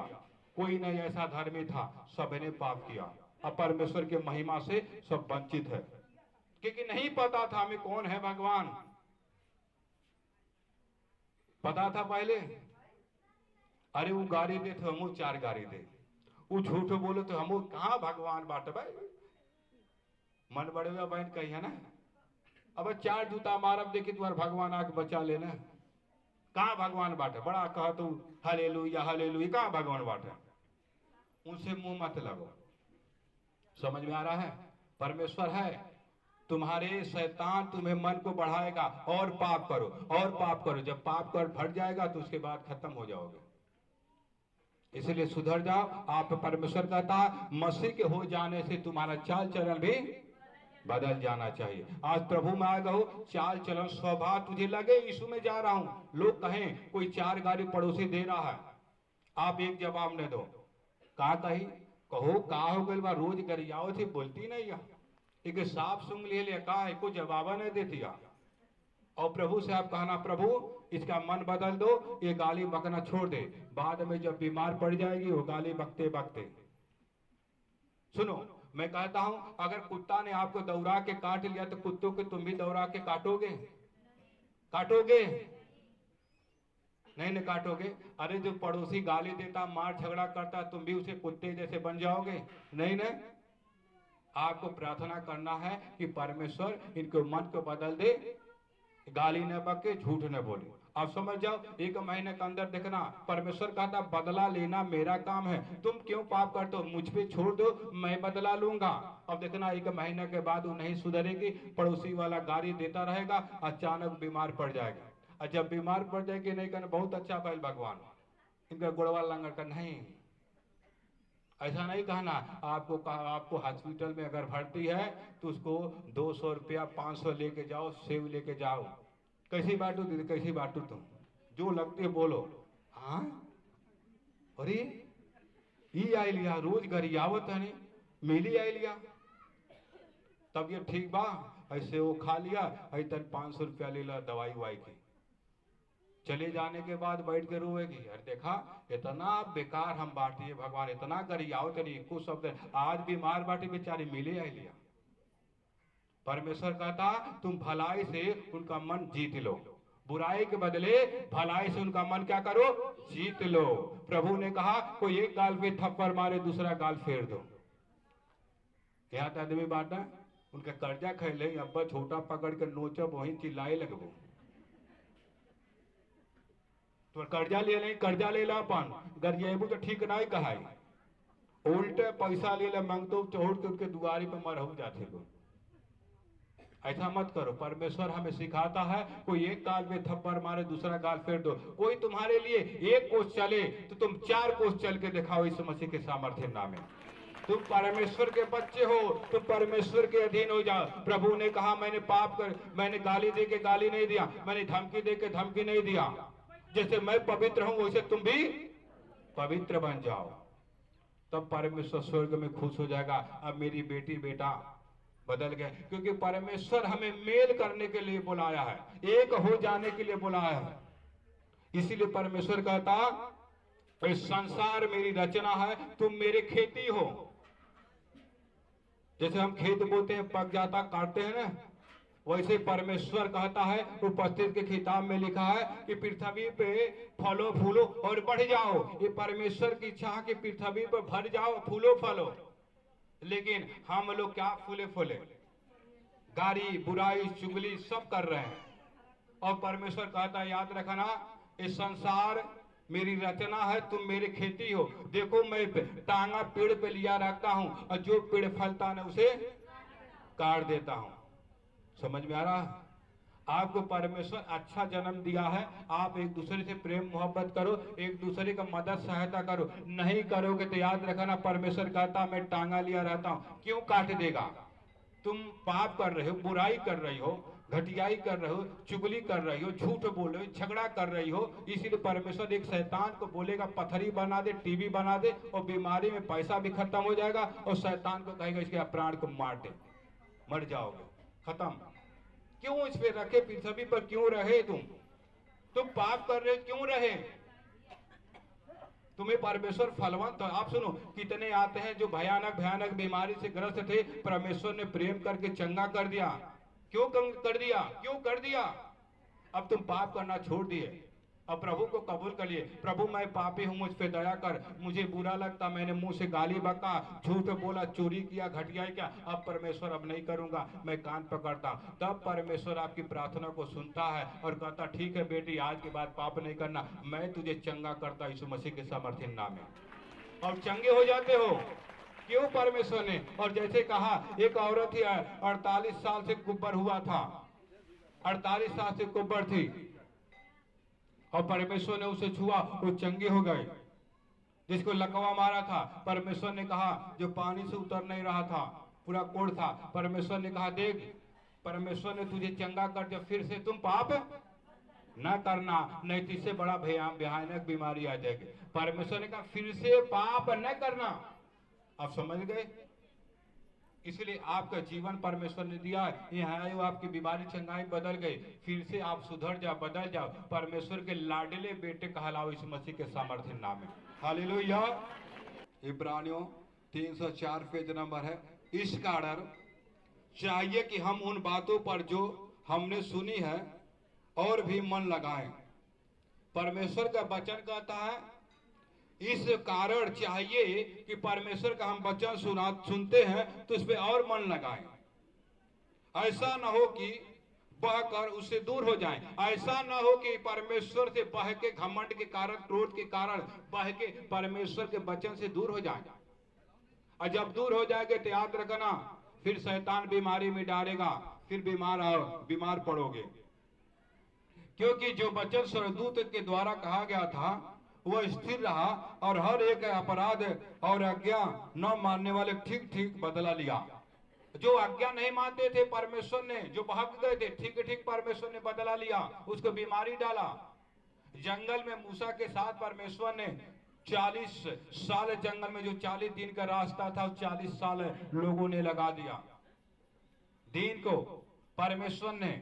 कोई नहीं ऐसा धर्मी था, सबने पाप किया, अब परमेश्वर के महिमा से सब वंचित है। क्योंकि नहीं पता था हमें कौन है भगवान। पता था पहले, अरे वो गाड़ी दे तो हम 4 गाड़ी दे, वो झूठ बोलो तो हम कहाँ भगवान बाटे भाई, मन बड़े हुआ बहन कही है ना। अब 4 जूता मारब देखी तुम्हारे भगवान आके बचा लेना, कहाँ भगवान बाटे। बड़ा कहा तू हालेलुया हालेलुया, कहाँ भगवान बाटे, उनसे मुंह मत लगो। समझ में आ रहा है? परमेश्वर है, तुम्हारे शैतान तुम्हें मन को बढ़ाएगा और पाप करो और पाप करो। जब पाप कर फट जाएगा तो उसके बाद खत्म हो जाओगे। इसलिए सुधर जाओ। आप परमेश्वर कहता मसीह के हो जाने से तुम्हारा चाल चलन भी बदल जाना चाहिए। आज प्रभु में आ गए, चाल चलन स्वभाव तुझे लगे यीशु में जा रहा हूं, लोग कहें कोई 4 गाड़ी पड़ोसी दे रहा है, आप एक जवाब न दो, का कही कहो का हो गई बा रोज गरियाओ थी बोलती नहीं एक साफ सुन ले का है को जवाब नहीं देती। और प्रभु से आप कहना प्रभु इसका मन बदल दो, ये गाली बकना छोड़ दे, बाद में जब बीमार पड़ जाएगी वो गाली बकते बकते। सुनो मैं कहता हूं अगर कुत्ता ने आपको दौड़ा के काट लिया तो कुत्तों को तुम भी दौड़ा के काटोगे? काटोगे? नहीं काटोगे। अरे जो पड़ोसी गाली देता मार झगड़ा करता तुम भी उसे कुत्ते जैसे बन जाओगे? नहीं ना। आपको प्रार्थना करना है कि परमेश्वर इनके मन को बदल दे, गाली न बके झूठ न बोले। आप समझ जाओ 1 महीने के अंदर देखना परमेश्वर कहता बदला लेना मेरा काम है, तुम क्यों पाप करते हो, मुझ पे छोड़ दो मैं बदला लूंगा। अब देखना 1 महीने के बाद वो नहीं सुधरेगी, पड़ोसी वाला गाली देता रहेगा, अचानक बीमार पड़ जाएगा। और जब बीमार पड़ जाएगी नहीं कहना बहुत अच्छा बैल भगवान इनका गुड़वा लंगर का, नहीं ऐसा नहीं कहना। आपको हॉस्पिटल में अगर भर्ती है तो उसको 200 रुपया 500 लेके जाओ, सेव लेके जाओ। कैसी बांटू दीदी, कैसी बांटू तुम जो लगती है बोलो। हाँ अरे ये आई लिया रोज गरियावत है नहीं मिली आई लिया, तबीयत ठीक बा ऐसे वो खा लिया ऐसा 500 रुपया ले ला दवाई वाई की, चले जाने के बाद बैठ के रोएगी। अरे देखा इतना बेकार हम बांटिए भगवान, इतना गरियाओ तो नहीं कुछ शब्द, आज बीमार बाटी बेचारी मिले आई लिया। परमेश्वर कहता तुम भलाई से उनका मन जीत लो, बुराई के बदले भलाई से उनका मन क्या करो, जीत लो। प्रभु ने कहा कोई एक गाल पे थप्पड़ मारे दूसरा गाल फेर दो। क्या आदमी बांटा उनका कर्जा खेले अब्बा छोटा पकड़ के नोचब वहीं चिल्लाए लगबो, तो कर्जा ले नहीं कर्जा ले ला अपन गरियाबू तो ठीक नहीं कहाई, उल्टे पैसा ले ला मांगतो चोड़ के उनके दुआरी पे मरहू जाते लोग। ऐसा मत करो। परमेश्वर हमें सिखाता है कोई एक गाल में थप्पड़ मारे दूसरा गाल फेर दो। कोई तुम्हारे लिए 1 कोस चले तो तुम 4 कोस चल के दिखाओ यीशु मसीह के सामर्थ्य नाम में। तुम परमेश्वर के बच्चे हो, तुम परमेश्वर के अधीन हो जाओ। प्रभु ने कहा मैंने गाली दे के गाली नहीं दिया, मैंने धमकी दे के धमकी नहीं दिया, जैसे मैं पवित्र हूं वैसे तुम भी पवित्र बन जाओ, तब परमेश्वर स्वर्ग में खुश हो जाएगा। अब मेरी बेटी बेटा बदल गए, क्योंकि परमेश्वर हमें मेल करने के लिए बुलाया है, एक हो जाने के लिए बुलाया है। इसीलिए परमेश्वर कहता इस संसार मेरी रचना है, तुम मेरे खेती हो। जैसे हम खेत बोते हैं पक जाता काटते हैं ना, वैसे परमेश्वर कहता है उपस्थित के किताब में लिखा है कि पृथ्वी पे फलो फूलो और बढ़ जाओ। ये परमेश्वर की इच्छा है कि पृथ्वी पे भर जाओ फूलो फलो, लेकिन हम लोग क्या फूले फूले गारी बुराई चुगली सब कर रहे हैं। और परमेश्वर कहता है याद रखना इस संसार मेरी रचना है, तुम मेरे खेती हो। देखो मैं टांगा पेड़ पे लिया रखता हूं और जो पेड़ फलता है उसे काट देता हूं। समझ में आ रहा है? आपको परमेश्वर अच्छा जन्म दिया है, आप एक दूसरे से प्रेम मोहब्बत करो, एक दूसरे का मदद सहायता करो। नहीं करोगे तो याद रखना परमेश्वर कहता मैं टांगा लिया रहता हूं, क्यों काट देगा? तुम पाप कर रहे हो, बुराई कर रही हो, घटियाई कर रहे हो, चुगली कर रही हो, झूठ बोल रहे हो, झगड़ा कर रही हो। इसीलिए परमेश्वर एक शैतान को बोलेगा पथरी बना दे, टीवी बना दे, और बीमारी में पैसा भी खत्म हो जाएगा, और शैतान को कहेगा इसके प्राण को मार दे, मर जाओगे, खत्म। क्यों इस पे रखे पृथ्वी पर क्यों रहे? तुम पाप कर रहे क्यों रहे? तुम्हें परमेश्वर फलवंत तो आप सुनो कितने आते हैं जो भयानक भयानक बीमारी से ग्रस्त थे, परमेश्वर ने प्रेम करके चंगा कर दिया। क्यों कर दिया? क्यों कर दिया? अब तुम पाप करना छोड़ दिए, अब प्रभु को कबूल कर लिए। प्रभु मैं पापी हूं, मुझ पे दया कर, मुझे बुरा लगता, मैंने मुंह से गाली बका, झूठ बोला, चोरी किया, घटियाई किया, अब परमेश्वर अब नहीं करूंगा, मैं कान पकड़ता। तब परमेश्वर आपकी प्रार्थना को सुनता है और कहता ठीक है बेटी आज के बाद पाप नहीं करना, मैं तुझे चंगा करता यीशु मसीह के सामर्थ्य नाम में। और चंगे हो जाते हो। क्यों? परमेश्वर ने। और जैसे कहा एक औरत ही 48 साल से कुब्बर हुआ था, 48 साल से कुब्बर थी, और परमेश्वर ने उसे छुआ, वो चंगी हो गई। जिसको लकवा मारा था, परमेश्वर ने कहा, जो पानी से उतर नहीं रहा था, पूरा कोढ़ था, परमेश्वर ने कहा देख, परमेश्वर ने तुझे चंगा कर दिया, फिर से तुम पाप न करना, नहीं तो इससे बड़ा भयानक बीमारी आ जाएगी। परमेश्वर ने कहा फिर से पाप न करना। आप समझ गए? इसलिए आपका जीवन परमेश्वर ने दिया, यहाँ आपकी बीमारी चंगाई बदल गई, फिर से आप सुधर जाओ, बदल जाओ, परमेश्वर के लाडले बेटे कहलाओ इस मसीह के सामर्थ्य नाम में। हालेलुया। इब्रानियों 304 पेज नंबर है। इस कारण चाहिए कि हम उन बातों पर जो हमने सुनी है और भी मन लगाएं। परमेश्वर का वचन कहता है, इस कारण चाहिए कि परमेश्वर का हम वचन सुनते हैं तो इस पे और मन लगाएं। ऐसा ना हो कि बहकर उससे दूर हो जाएं। ऐसा ना हो कि परमेश्वर से बह के घमंड के कारण, क्रोध के कारण बह के परमेश्वर के वचन से दूर हो जाएं। और जब दूर हो जाएंगे तो याद रखना, फिर शैतान बीमारी में डालेगा, फिर बीमार पड़ोगे। क्योंकि जो वचन स्वर्गदूत के द्वारा कहा गया था वह स्थिर रहा और हर एक अपराध और आज्ञा न मानने वाले ठीक ठीक बदला लिया। जो आज्ञा नहीं मानते थे परमेश्वर ने, जो बहक गए थे, ठीक ठीक परमेश्वर ने बदला लिया, उसको बीमारी डाला। जंगल में मूसा के साथ परमेश्वर ने 40 साल जंगल में, जो 40 दिन का रास्ता था 40 साल लोगों ने लगा दिया। दिन को परमेश्वर ने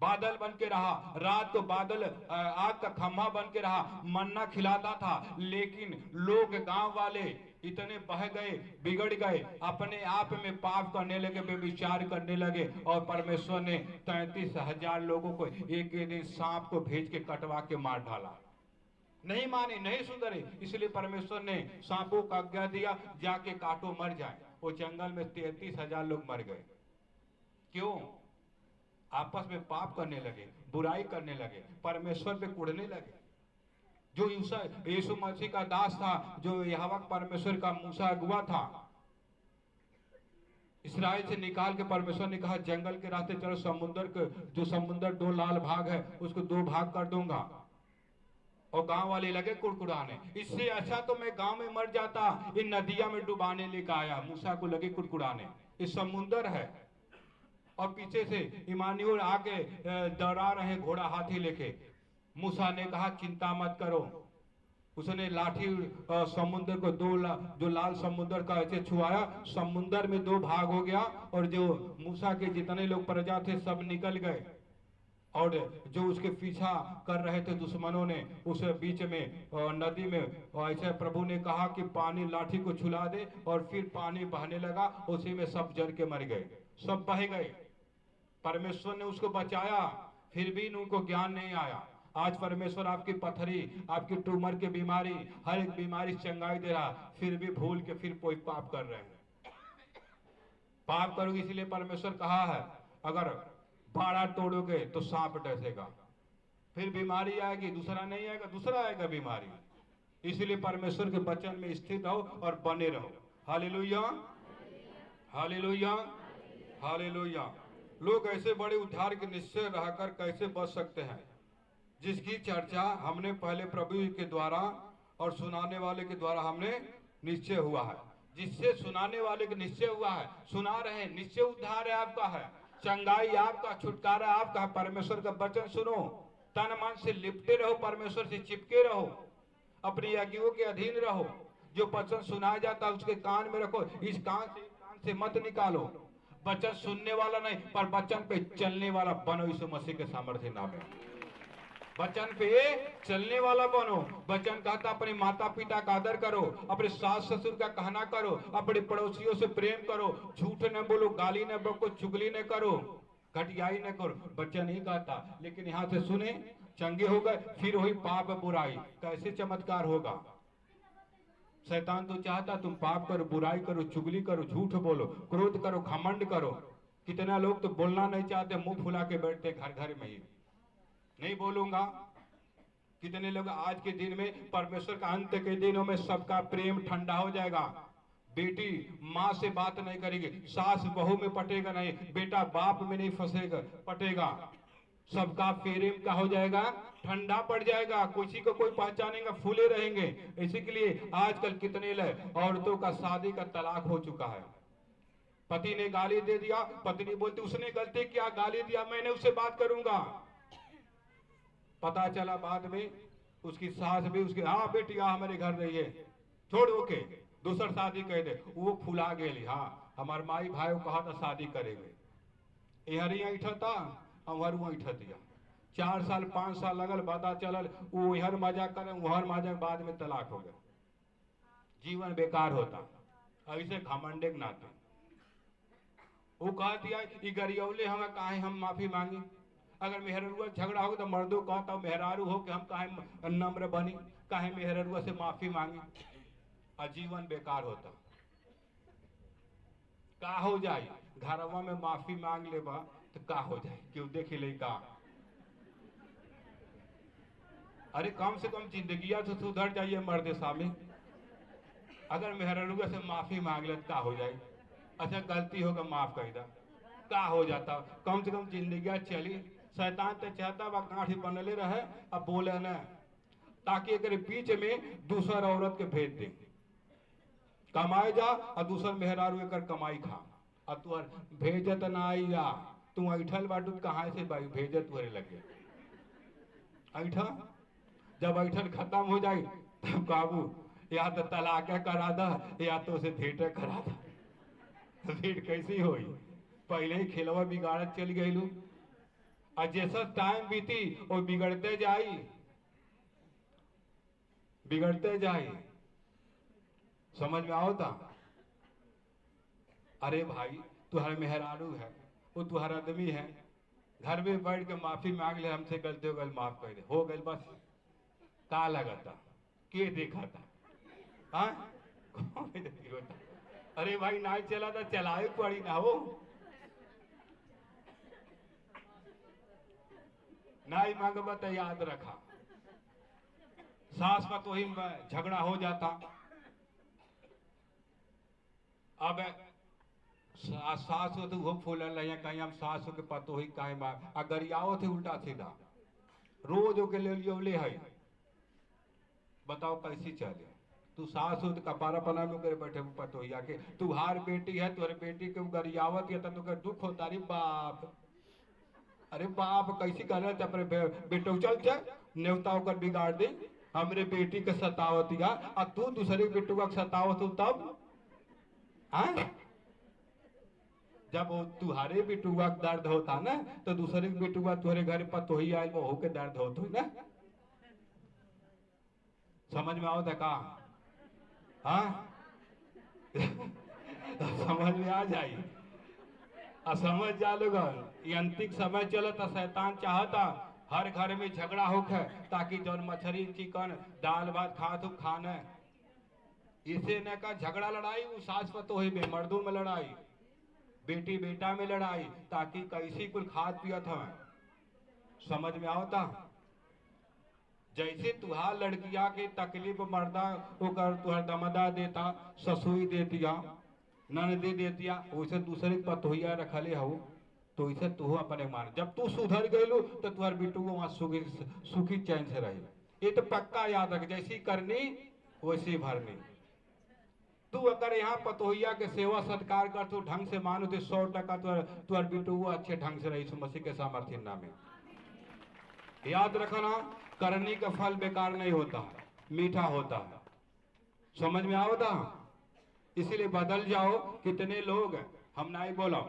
बादल बन के रहा, रात को बादल आग का खम्भा बन के रहा, मन्ना खिलाता था। लेकिन लोग, गांव वाले इतने बह गए, बिगड़ गए, अपने आप में पाप करने लगे, व्यभिचार करने लगे, और परमेश्वर ने 33,000 लोगों को एक दिन सांप को भेज के कटवा के मार डाला। नहीं माने, नहीं सुधरे, इसलिए परमेश्वर ने सांपों को आज्ञा दिया, जाके काटो मर जाए। वो जंगल में 33,000 लोग मर गए। क्यों? आपस में पाप करने लगे, बुराई करने लगे, परमेश्वर पे कुड़ने लगे। जो यीशु मसीह का दास था, जो यहोवा परमेश्वर का मूसा अगुआ था, इस्राएल से निकाल के परमेश्वर ने कहा जंगल के रास्ते चलो, समुद्र के, जो समुद्र 2 लाल भाग है उसको 2 भाग कर दूंगा। और गांव वाले लगे कुड़कुड़ाने, इससे अच्छा तो मैं गांव में मर जाता, इन नदिया में डुबाने लेकर आया। मूसा को लगे कुड़कुड़ाने, इस समुद्र है और पीछे से इमानुएल आके दौड़ा रहे घोड़ा हाथी लेके। मूसा ने कहा चिंता मत करो। उसने लाठी समुद्र को जो लाल समुद्र का ऐसे छुआया, समुद्र में 2 भाग हो गया, और जो मूसा के जितने लोग प्रजा थे सब निकल गए। और जो उसके पीछा कर रहे थे दुश्मनों ने, उस बीच में नदी में ऐसे प्रभु ने कहा कि पानी लाठी को छुला दे, और फिर पानी बहने लगा, उसी में सब जल के मर गए, सब बह गए। परमेश्वर ने उसको बचाया, फिर भी उनको ज्ञान नहीं आया। आज परमेश्वर आपकी पथरी, आपकी ट्यूमर की बीमारी, हर एक बीमारी चंगाई दे रहा, फिर भी भूल के फिर कोई पाप कर रहे हैं। पाप करोगे, इसलिए परमेश्वर कहा है अगर बाड़ा तोड़ोगे तो सांप डसेगा, फिर बीमारी आएगी, दूसरा नहीं आएगा, दूसरा आएगा बीमारी। इसलिए परमेश्वर के वचन में स्थित रहो और बने रहो। Hallelujah, hallelujah, hallelujah. लोग ऐसे बड़े उद्धार के निश्चय रहकर कैसे बच सकते हैं, जिसकी चर्चा हमने पहले प्रभु के द्वारा और सुनाने वाले के द्वारा हमने निश्चय हुआ है। जिससे सुनाने वाले के निश्चय हुआ है, सुना रहे हैं, निश्चय उद्धार है आपका है, चंगाई आपका, छुटकारा आपका। परमेश्वर का वचन सुनो, तन मन से लिपटे रहो, परमेश्वर से चिपके रहो, अपनी आज्ञाओं के अधीन रहो। जो वचन सुनाया जाता है उसके कान में रखो, इस कान से मत निकालो। वचन सुनने वाला नहीं, पर वचन पे चलने वाला बनो यीशु मसीह के सामर्थ्य नाम में। वचन पे चलने वाला बनो। वचन कहता अपने माता पिता का आदर करो, अपने सास ससुर का कहना करो, अपने पड़ोसियों से प्रेम करो, झूठ न बोलो, गाली न बको, चुगली न करो, घटियाई न करो। वचन नहीं कहता, लेकिन यहाँ से सुने, चंगे हो गए, फिर वही पाप बुराई। कैसे चमत्कार होगा? शैतान तो चाहता तुम पाप करो, बुराई करो, चुगली करो, झूठ बोलो, क्रोध करो, घमंड करो। कितना लोग तो बोलना नहीं चाहते, मुंह फुला के बैठते घर घर में ही, नहीं बोलूंगा। कितने लोग आज के दिन में, परमेश्वर का अंत के दिनों में सबका प्रेम ठंडा हो जाएगा। बेटी माँ से बात नहीं करेगी, सास बहू में पटेगा नहीं, बेटा बाप में नहीं फंसेगा, पटेगा। सबका प्रेम का हो जाएगा, ठंडा पड़ जाएगा, किसी को कोई पहचानेगा, फूले रहेंगे। इसी के लिए आजकल कितने औरतों का शादी का तलाक हो चुका है। पति ने गाली दे दिया, पत्नी बोलती उसने गलती किया, गाली दिया, मैंने उससे बात करूंगा। पता चला बाद में उसकी सास भी उसके, हाँ बेटी आ हमारे घर रही है, छोड़ ओके दूसर शादी कह दे। वो फुला गए, हाँ हमार माई भाई कहा था शादी करेंगे, यहरी ऐठा था और ऐठा दिया। 4 साल 5 साल लगल, पता चलल वो इहर मजा करे वहर मजा, बाद में तलाक हो गया। जीवन बेकार होता ऐसे घमंडे के नाते। वो कहा दिया कि गरियौले हमें काहे हम माफी मांगी। अगर मेहरुआ झगड़ा हो तो मर्दों कहता मेहरारू हो कि हम काहे नम्र बनी, काहे मेहरुआ से माफी मांगी। आजीवन बेकार होता। का हो जाए घरवा में माफी मांग लेबा तो का हो जाए, क्यों देख ले का। अरे कम से कम जिंदगिया तो सुधर जाइए मर्द स्वामी। अगर मेहरुआ से माफी मांग ले का हो जाए, अच्छा गलती होगा माफ कर दा, का हो जाता, कम से कम जिंदगिया चली। शैतान तो चाहता बा गांठ बनले रहे, अब बोले न, ताकि एक बीच में दूसर औरत के भेज दे, कमाए जा और दूसर मेहरारू एक कमाई खा। और तू भेजत ना आई जा, तू ऐठल बाटू कहाँ से भाई भेजत तुहरे लगे ऐठा। जब ऐठल खत्म हो जाए तब काबू या तो तलाक करा दा या तो उसे भेंट करा दा। भेंट कैसी होई, पहले ही खेलवा बिगाड़त चल गई। और जैसा टाइम बीती वो बिगड़ते जाई, बिगड़ते जाए। समझ में आओ था। अरे भाई तुहर मेहरारू है, वो तुहर आदमी है, घर में बैठ के माफी मांग ले, हमसे गलती हो गई माफ कर दे, हो गई बस। का लगा था के देखा था, हाँ होता। अरे भाई ना चला था चलाए पड़ी ना हो, ना ही मांगबा तो याद रखा। सास पर तो ही झगड़ा हो जाता। अब सास हो तो वो फूलल रही, कहीं हम सास हो के पतो ही कहीं मार अगर आओ थे उल्टा सीधा रोज के ले लियो ले है। बताओ कैसी चले। तू सास हो तो कपारा पना में करे बैठे पतो ही आके, तुहार बेटी है, तुहरे बेटी के गरियावत है तो तुके दुख होता। अरे बाप, अरे बाप कैसी कर अपने बेटो चल चल नेवता होकर बिगाड़ दे, हमरे बेटी के सतावत या और तू दूसरे बेटू का सतावत हो तब। हाँ जब तुहारे बेटुआ दर्द होता ना तो दूसरे बेटुआ तुहरे घर पर तो ही आये वो के दर्द होता ना। समझ में आओ का, हाँ समझ में आ जाए। समझ जा लोग अंतिक समय चला था, शैतान चाहता हर घर में झगड़ा होके, ताकि जौन मछली चिकन दाल भात खाना इसे न का झगड़ा लड़ाई वो सास पतोही में, मर्दों में लड़ाई, बेटी बेटा में लड़ाई, ताकि कैसी कुल खाद पियत हमें। समझ में आवता। जैसे तुहार लड़किया के तकलीफ मर्दा होकर तुहर दमदा देता, ससुई देतिया, ननदी देतिया, वैसे दूसरे पतोहिया रखले हो तो इसे तू अपने मान। जब तू सुधर गयलू तो तुहर बेटू वहां सुखी चैन से रही। ये तो पक्का याद रख, जैसी करनी वैसी भरनी। तू अगर यहाँ पतोहिया के सेवा सत्कार कर तू ढंग से मानो तो 100% तुहर बेटू अच्छे ढंग से रही मसीह के सामर्थ्य नामे। याद रखना करनी का फल बेकार नहीं होता, मीठा होता है। समझ में आवता। इसीलिए बदल जाओ। कितने लोग हम नहीं बोला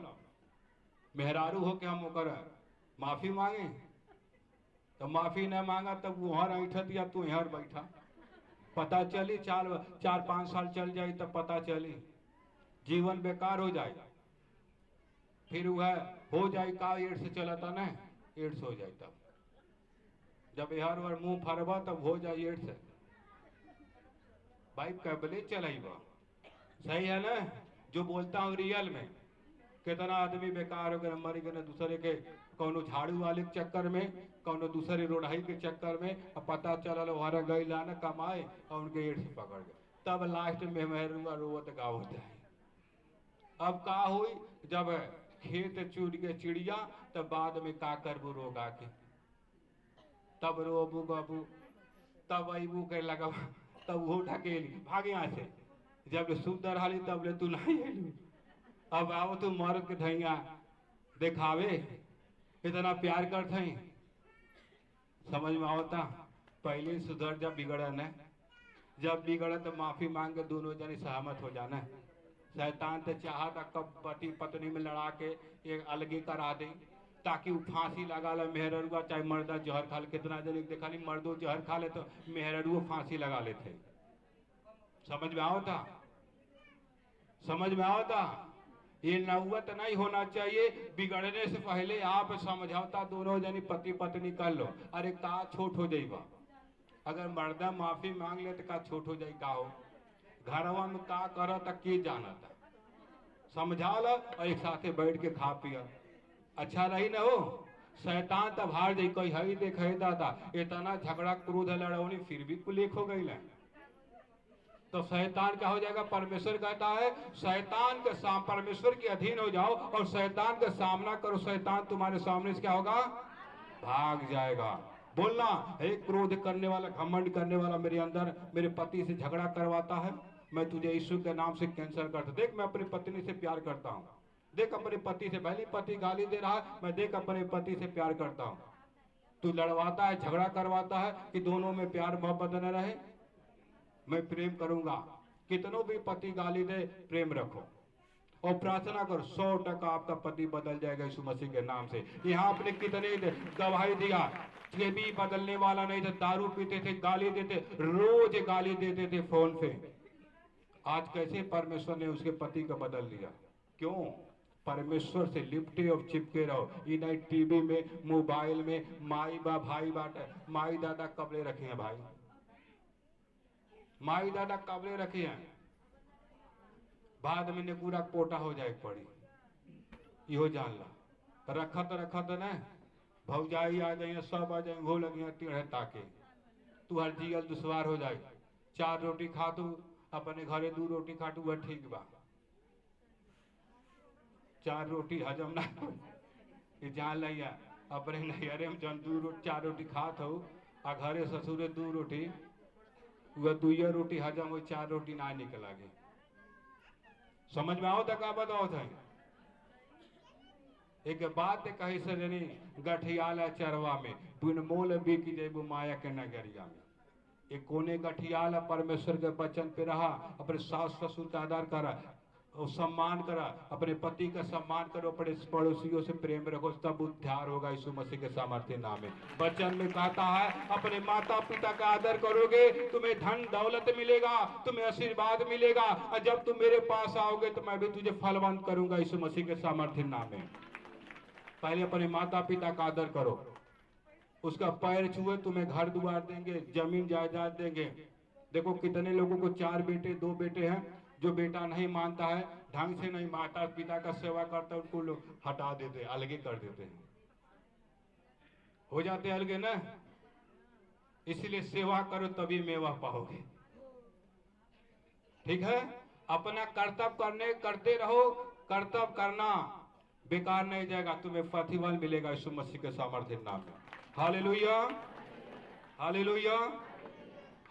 मेहरारू हो के हम ओकर माफी मांगे तो माफी न मांगा तब वहां ऐठत या तू यहाँ बैठा। पता चली 4-5 साल चल जाए तब पता चली जीवन बेकार हो जाए। फिर वह हो जाए का एड्स चला था ना, एड्स हो जाए। तब जब यार वार मुंह फरबा तब हो जाए एड्स। भाई कबले चलाइबा, सही है ना। जो बोलता हूँ रियल में, कितना आदमी बेकार हो गए मरी गए दूसरे के कौनो झाड़ू वाले के चक्कर में, कौनो दूसरे रोढ़ाई के चक्कर में। अब पता चला वहां गई लाना कमाए और उनके एड्स पकड़ गए। तब लास्ट में मेहरुआ रोवत गावत है। अब का हुई जब खेत चूर के चिड़िया, तब बाद में का करबू रोगा के, तब रोबू बाबू, तब अबू के लगा, तब वो ढकेली भागे यहाँ से, जब सुंदर हाली तब ले तू नहीं अली, अब आओ तू मर्द के धैया देखावे इतना प्यार करते हैं। समझ में आवता? पहले सुधर जब बिगड़ा न, जब बिगड़ा तो माफी मांग के दोनों जने सहमत हो जाना। शैतान तो चाहा था कब पति पत्नी में लड़ा के एक अलगी करा दे, ताकि वो फांसी लगा ले मेहररुआ, चाहे मर्दा जहर खा ले। कितना जन देखा नहीं, मर्दों जहर खा ले तो मेहररुआ फांसी लगा लेते। समझ में आवता? समझ में आवता? ये नौबत नहीं होना चाहिए। बिगड़ने से पहले आप समझौता दोनों जनी पति पत्नी कर लो। अरे का छोट हो जाइबा, अगर मर्दा माफी मांग ले तो का छोट हो जाए, का हो घरवा में का कर तक के जाना था, समझा लो और एक साथे बैठ के खा पिया, अच्छा रही ना हो। शैतान तब हार जाई, कोई हई देख दादा इतना झगड़ा क्रोध लड़ौनी फिर भी कुलेख हो गई, तो शैतान क्या हो जाएगा? परमेश्वर कहता है शैतान के सामने परमेश्वर के अधीन हो जाओ और शैतान का सामना करो, शैतान तुम्हारे सामने से क्या होगा? भाग जाएगा। बोलना, एक क्रोध करने वाला, घमंड करने वाला मेरे अंदर मेरे पति से झगड़ा करवाता है, मैं तुझे यीशु के नाम से कैंसिल करता। देख मैं अपनी पत्नी से प्यार करता हूँ, देख अपने पति से, पहले पति गाली दे रहा है, मैं देख अपने पति से प्यार करता हूँ। तू लड़वाता है, झगड़ा करवाता है कि दोनों में प्यार मोहब्बत न रहे। मैं प्रेम करूंगा, कितनों भी पति गाली दे प्रेम रखो और प्रार्थना करो, 100% आपका पति बदल जाएगा यीशु मसीह के नाम से। यहाँ आपने कितने गवाही दिया, ये भी बदलने वाला नहीं था, दारू पीते थे, गाली देते, रोज गाली देते थे फोन पे। आज कैसे परमेश्वर ने उसके पति का बदल लिया? क्यों? परमेश्वर से लिपटे और चिपके रहो। इन टीवी में, मोबाइल में माई बा भाई बाटे, माई दादा कबले रखे हैं भाई, माई दादा कबले रखे हैं, बाद में ने पूरा पोटा हो जाए पड़ी, यो जान ला। रखत न भौजाई आ जाए, सब आ जाए, वो लगे टेढ़े ताके, तू हर जील दुश्वार हो जाए। 4 रोटी खा तू अपने घरे, 2 रोटी खा तू, वह ठीक बा, 4 रोटी हजम ना ये जान लिया। अपने नैहरे में जन 4 रोटी खात हो आ घरे ससुरे 2 रोटी, वह 2 रोटी हजम हो, 4 रोटी ना निकला गे। समझ में आओ तक बताओ थे। एक बात कही सजनी, गठियाल चरवा में बिन मोल बिक जेबू माया के नगरिया में। एक कोने गठियाल परमेश्वर के वचन पे रहा, अपने सास ससुर का आदर करा और सम्मान करा, अपने पति का सम्मान करो, अपने पड़ोसियों से प्रेम रखो, तब उद्धार होगा यीशु मसीह के सामर्थ्य नाम में। वचन में कहता है अपने माता पिता का आदर करोगे, तुम्हें धन दौलत मिलेगा, तुम्हें आशीर्वाद मिलेगा, और जब तुम मेरे पास आओगे तो मैं भी तुझे फलवंत करूंगा यीशु मसीह के सामर्थ्य नाम में। पहले अपने माता पिता का आदर करो, उसका पैर छुए तुम्हें घर द्वार देंगे, जमीन जायदाद देंगे। देखो कितने लोगों को 4 बेटे 2 बेटे हैं, जो बेटा नहीं मानता है, ढंग से नहीं माता पिता का सेवा करता है, उनको लोग हटा देते, अलगे कर देते हैं, हो जाते अलगे ना। इसलिए सेवा करो तभी मेवा पाओगे, ठीक है? अपना कर्तव्य करते रहो, कर्तव्य करना बेकार नहीं जाएगा, तुम्हें प्रतिफल मिलेगा यीशु मसीह के सामर्थ्य नाम में। Hallelujah, hallelujah,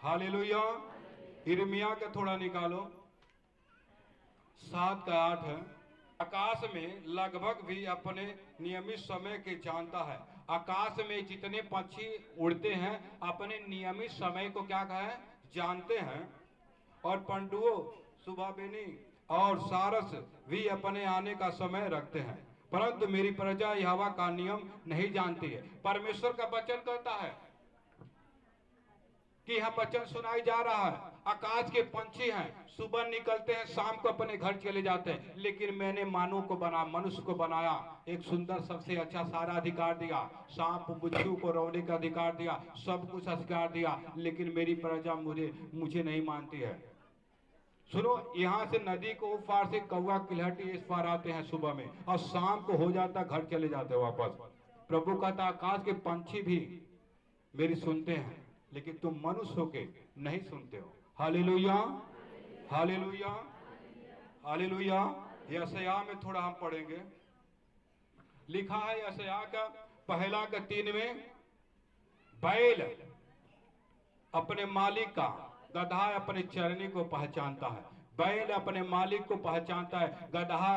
hallelujah. यिर्मयाह का थोड़ा निकालो, 7 का 8 है। आकाश में लगभग भी अपने नियमित समय के जानता है। आकाश में जितने पक्षी उड़ते हैं अपने नियमित समय को क्या कहे जानते हैं, और पंडुओं सुबाबिनी और सारस भी अपने आने का समय रखते हैं, परंतु मेरी प्रजा यहोवा का नियम नहीं जानती है। परमेश्वर का वचन कहता है कि यह वचन सुनाई जा रहा है, आकाश के पंछी हैं, सुबह निकलते हैं, शाम को अपने घर चले जाते हैं, लेकिन मैंने मानव को बना, मनुष्य को बनाया, एक सुंदर सबसे अच्छा सारा अधिकार दिया, सांप बिच्छू को रोने का अधिकार दिया, सब कुछ अधिकार दिया, लेकिन मेरी प्रजा मुझे नहीं मानती है। सुनो, यहाँ से नदी को उस पार से कौवा किलहटी इस पार आते हैं सुबह में, और शाम को हो जाता घर चले जाते वापस। प्रभु कहता आकाश के पंछी भी मेरी सुनते हैं, लेकिन तुम मनुष्य होके नहीं सुनते हो। Hallelujah, hallelujah, hallelujah. यशायाह में थोड़ा हम पढ़ेंगे, लिखा है यशायाह का पहला का 3 में, बैल अपने मालिक का, गधा अपने चरनी को पहचानता है। बैल अपने मालिक को पहचानता है, गधा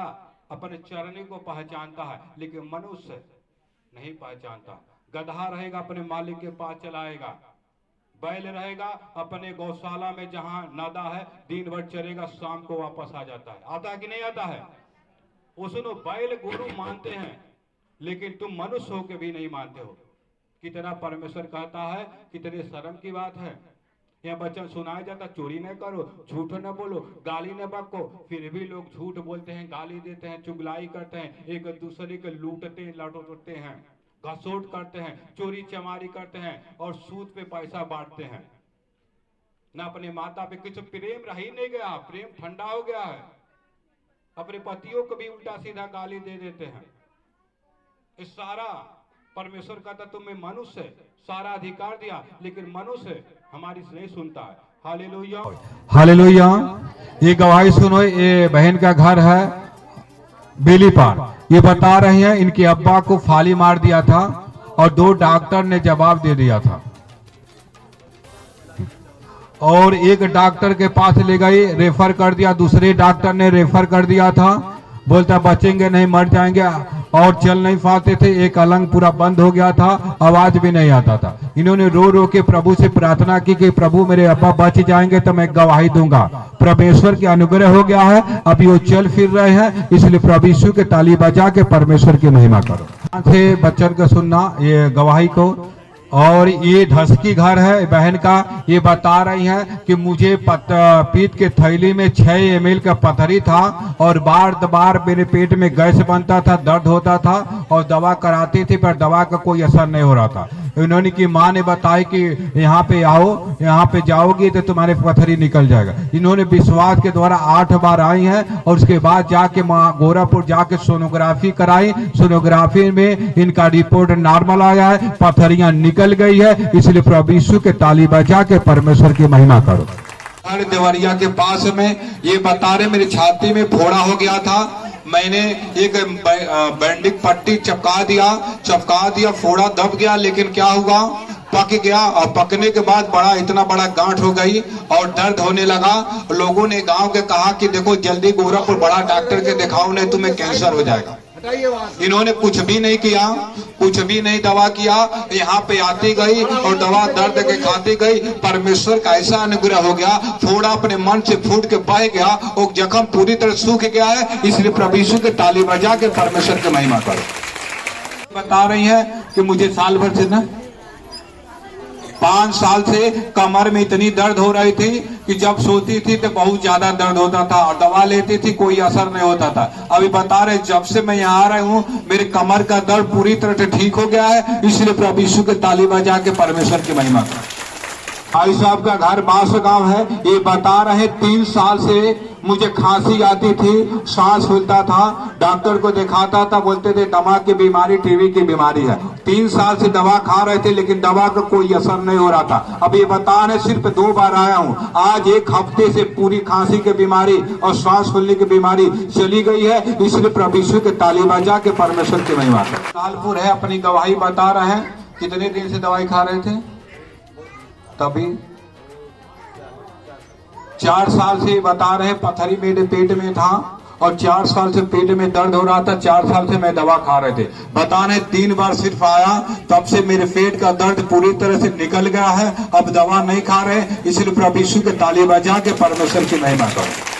अपने चरनी को पहचानता है, लेकिन मनुष्य नहीं पहचानता। गधा रहेगा अपने मालिक के पास चलाएगा, बैल रहेगा अपने गौशाला में जहां नादा है, दिन भर चरेगा, शाम को वापस आ जाता है। आता है कि नहीं आता है? उसनो बैल गुरु मानते हैं, लेकिन तुम मनुष्य हो के भी नहीं मानते हो। कितना परमेश्वर कहता है, कितने शर्म की बात है। यह वचन सुनाया जाता, चोरी न करो, झूठ न बोलो, गाली न बको, फिर भी लोग झूठ बोलते हैं, गाली देते हैं, चुगलाई करते हैं, एक दूसरे को लूटते लटोटते हैं, घसोट करते हैं, चोरी चमारी करते हैं और सूद पे पैसा बांटते हैं। ना अपने माता पे कुछ प्रेम रह ही नहीं गया, प्रेम ठंडा हो गया है। अपने पतियों को भी उल्टा सीधा गाली दे देते हैं। इस सारा परमेश्वर कहता तुम्हें मनुष्य सारा अधिकार दिया, लेकिन मनुष्य हमारी नहीं सुनता है। Hallelujah, hallelujah. ये गवाही सुनो, ये बहन का घर है बेलीपार। ये बता रहे हैं इनके अब्बा को फाली मार दिया था और 2 डॉक्टर ने जवाब दे दिया था, और एक डॉक्टर के पास ले गई, रेफर कर दिया, दूसरे डॉक्टर ने रेफर कर दिया था, बोलता बचेंगे नहीं, मर जाएंगे, और चल नहीं पाते थे। एक अलंग पूरा बंद हो गया था, आवाज भी नहीं आता था। इन्होंने रो रो के प्रभु से प्रार्थना की कि प्रभु मेरे अब्बा बच जाएंगे तो मैं गवाही दूंगा। परमेश्वर की अनुग्रह हो गया है, अभी वो चल फिर रहे हैं, इसलिए प्रभु यीशु के ताली बजा के परमेश्वर की महिमा करो। से बच्चन को सुनना ये गवाही को। और ये धसकी घर है बहन का। ये बता रही है कि मुझे पीत के थैली में 6 ml का पथरी था और बार बार मेरे पेट में गैस बनता था, दर्द होता था और दवा कराती थी, पर दवा का कोई असर नहीं हो रहा था। इन्होंने की माँ ने बताई कि यहाँ पे आओ, यहाँ पे जाओगी तो तुम्हारे पथरी निकल जाएगा। इन्होंने विश्वास के द्वारा 8 बार आई हैं और उसके बाद जाके गोरापुर जाके सोनोग्राफी कराई। सोनोग्राफी में इनका रिपोर्ट नॉर्मल आया है, पथरियां निकल गई है। इसलिए प्रभु यीशु के ताली बजा के परमेश्वर की महिमा करो। देवरिया के पास में ये बता रहे मेरी छाती में फोड़ा हो गया था, मैंने एक बैंडिक पट्टी चिपका दिया, फोड़ा दब गया, लेकिन क्या हुआ, पक गया और पकने के बाद इतना बड़ा गांठ हो गई और दर्द होने लगा। लोगों ने गांव के कहा कि देखो जल्दी गोरखपुर बड़ा डॉक्टर के दिखाओ, नहीं तुम्हें कैंसर हो जाएगा। इन्होंने कुछ भी नहीं किया, कुछ भी नहीं दवा किया, यहाँ पे आती गई और दवा दर्द के खाती गई। परमेश्वर का ऐसा अनुग्रह हो गया, फोड़ा अपने मन से फूट के बह गया और जख्म पूरी तरह सूख गया है। इसलिए प्रभु यीशु के ताली बजा के परमेश्वर की महिमा करो। बता रही है कि मुझे साल भर से ना 5 साल से कमर में इतनी दर्द हो रही थी कि जब सोती थी तो बहुत ज्यादा दर्द होता था और दवा लेती थी कोई असर नहीं होता था। अभी बता रहे जब से मैं यहाँ आ रहा हूँ मेरे कमर का दर्द पूरी तरह से ठीक हो गया है। इसलिए प्रभु यीशु के ताली बजा के परमेश्वर की महिमा कर। भाई साहब का घर बांसगांव है। ये बता रहे 3 साल से मुझे खांसी आती थी, सांस फूलता था, डॉक्टर को दिखाता था, बोलते थे दिमाग की बीमारी, टीबी की बीमारी है। 3 साल से दवा खा रहे थे लेकिन दवा का कोई असर नहीं हो रहा था। अब ये बता रहे सिर्फ 2 बार आया हूँ, आज 1 हफ्ते से पूरी खांसी की बीमारी और सांस फूलने की बीमारी चली गई है। इसलिए प्रभु यीशु के ताली बजा के परमेश्वर की महिमा कर। कालपुर है, अपनी गवाही बता रहे हैं। कितने दिन से दवाई खा रहे थे? तभी 4 साल से बता रहे पथरी मेरे पेट में था और 4 साल से पेट में दर्द हो रहा था। 4 साल से मैं दवा खा रहे थे। बता रहे 3 बार सिर्फ आया, तब से मेरे पेट का दर्द पूरी तरह से निकल गया है। अब दवा नहीं खा रहे, इसलिए प्रभु यीशु के ताली बजा के परमेश्वर की महिमा करो।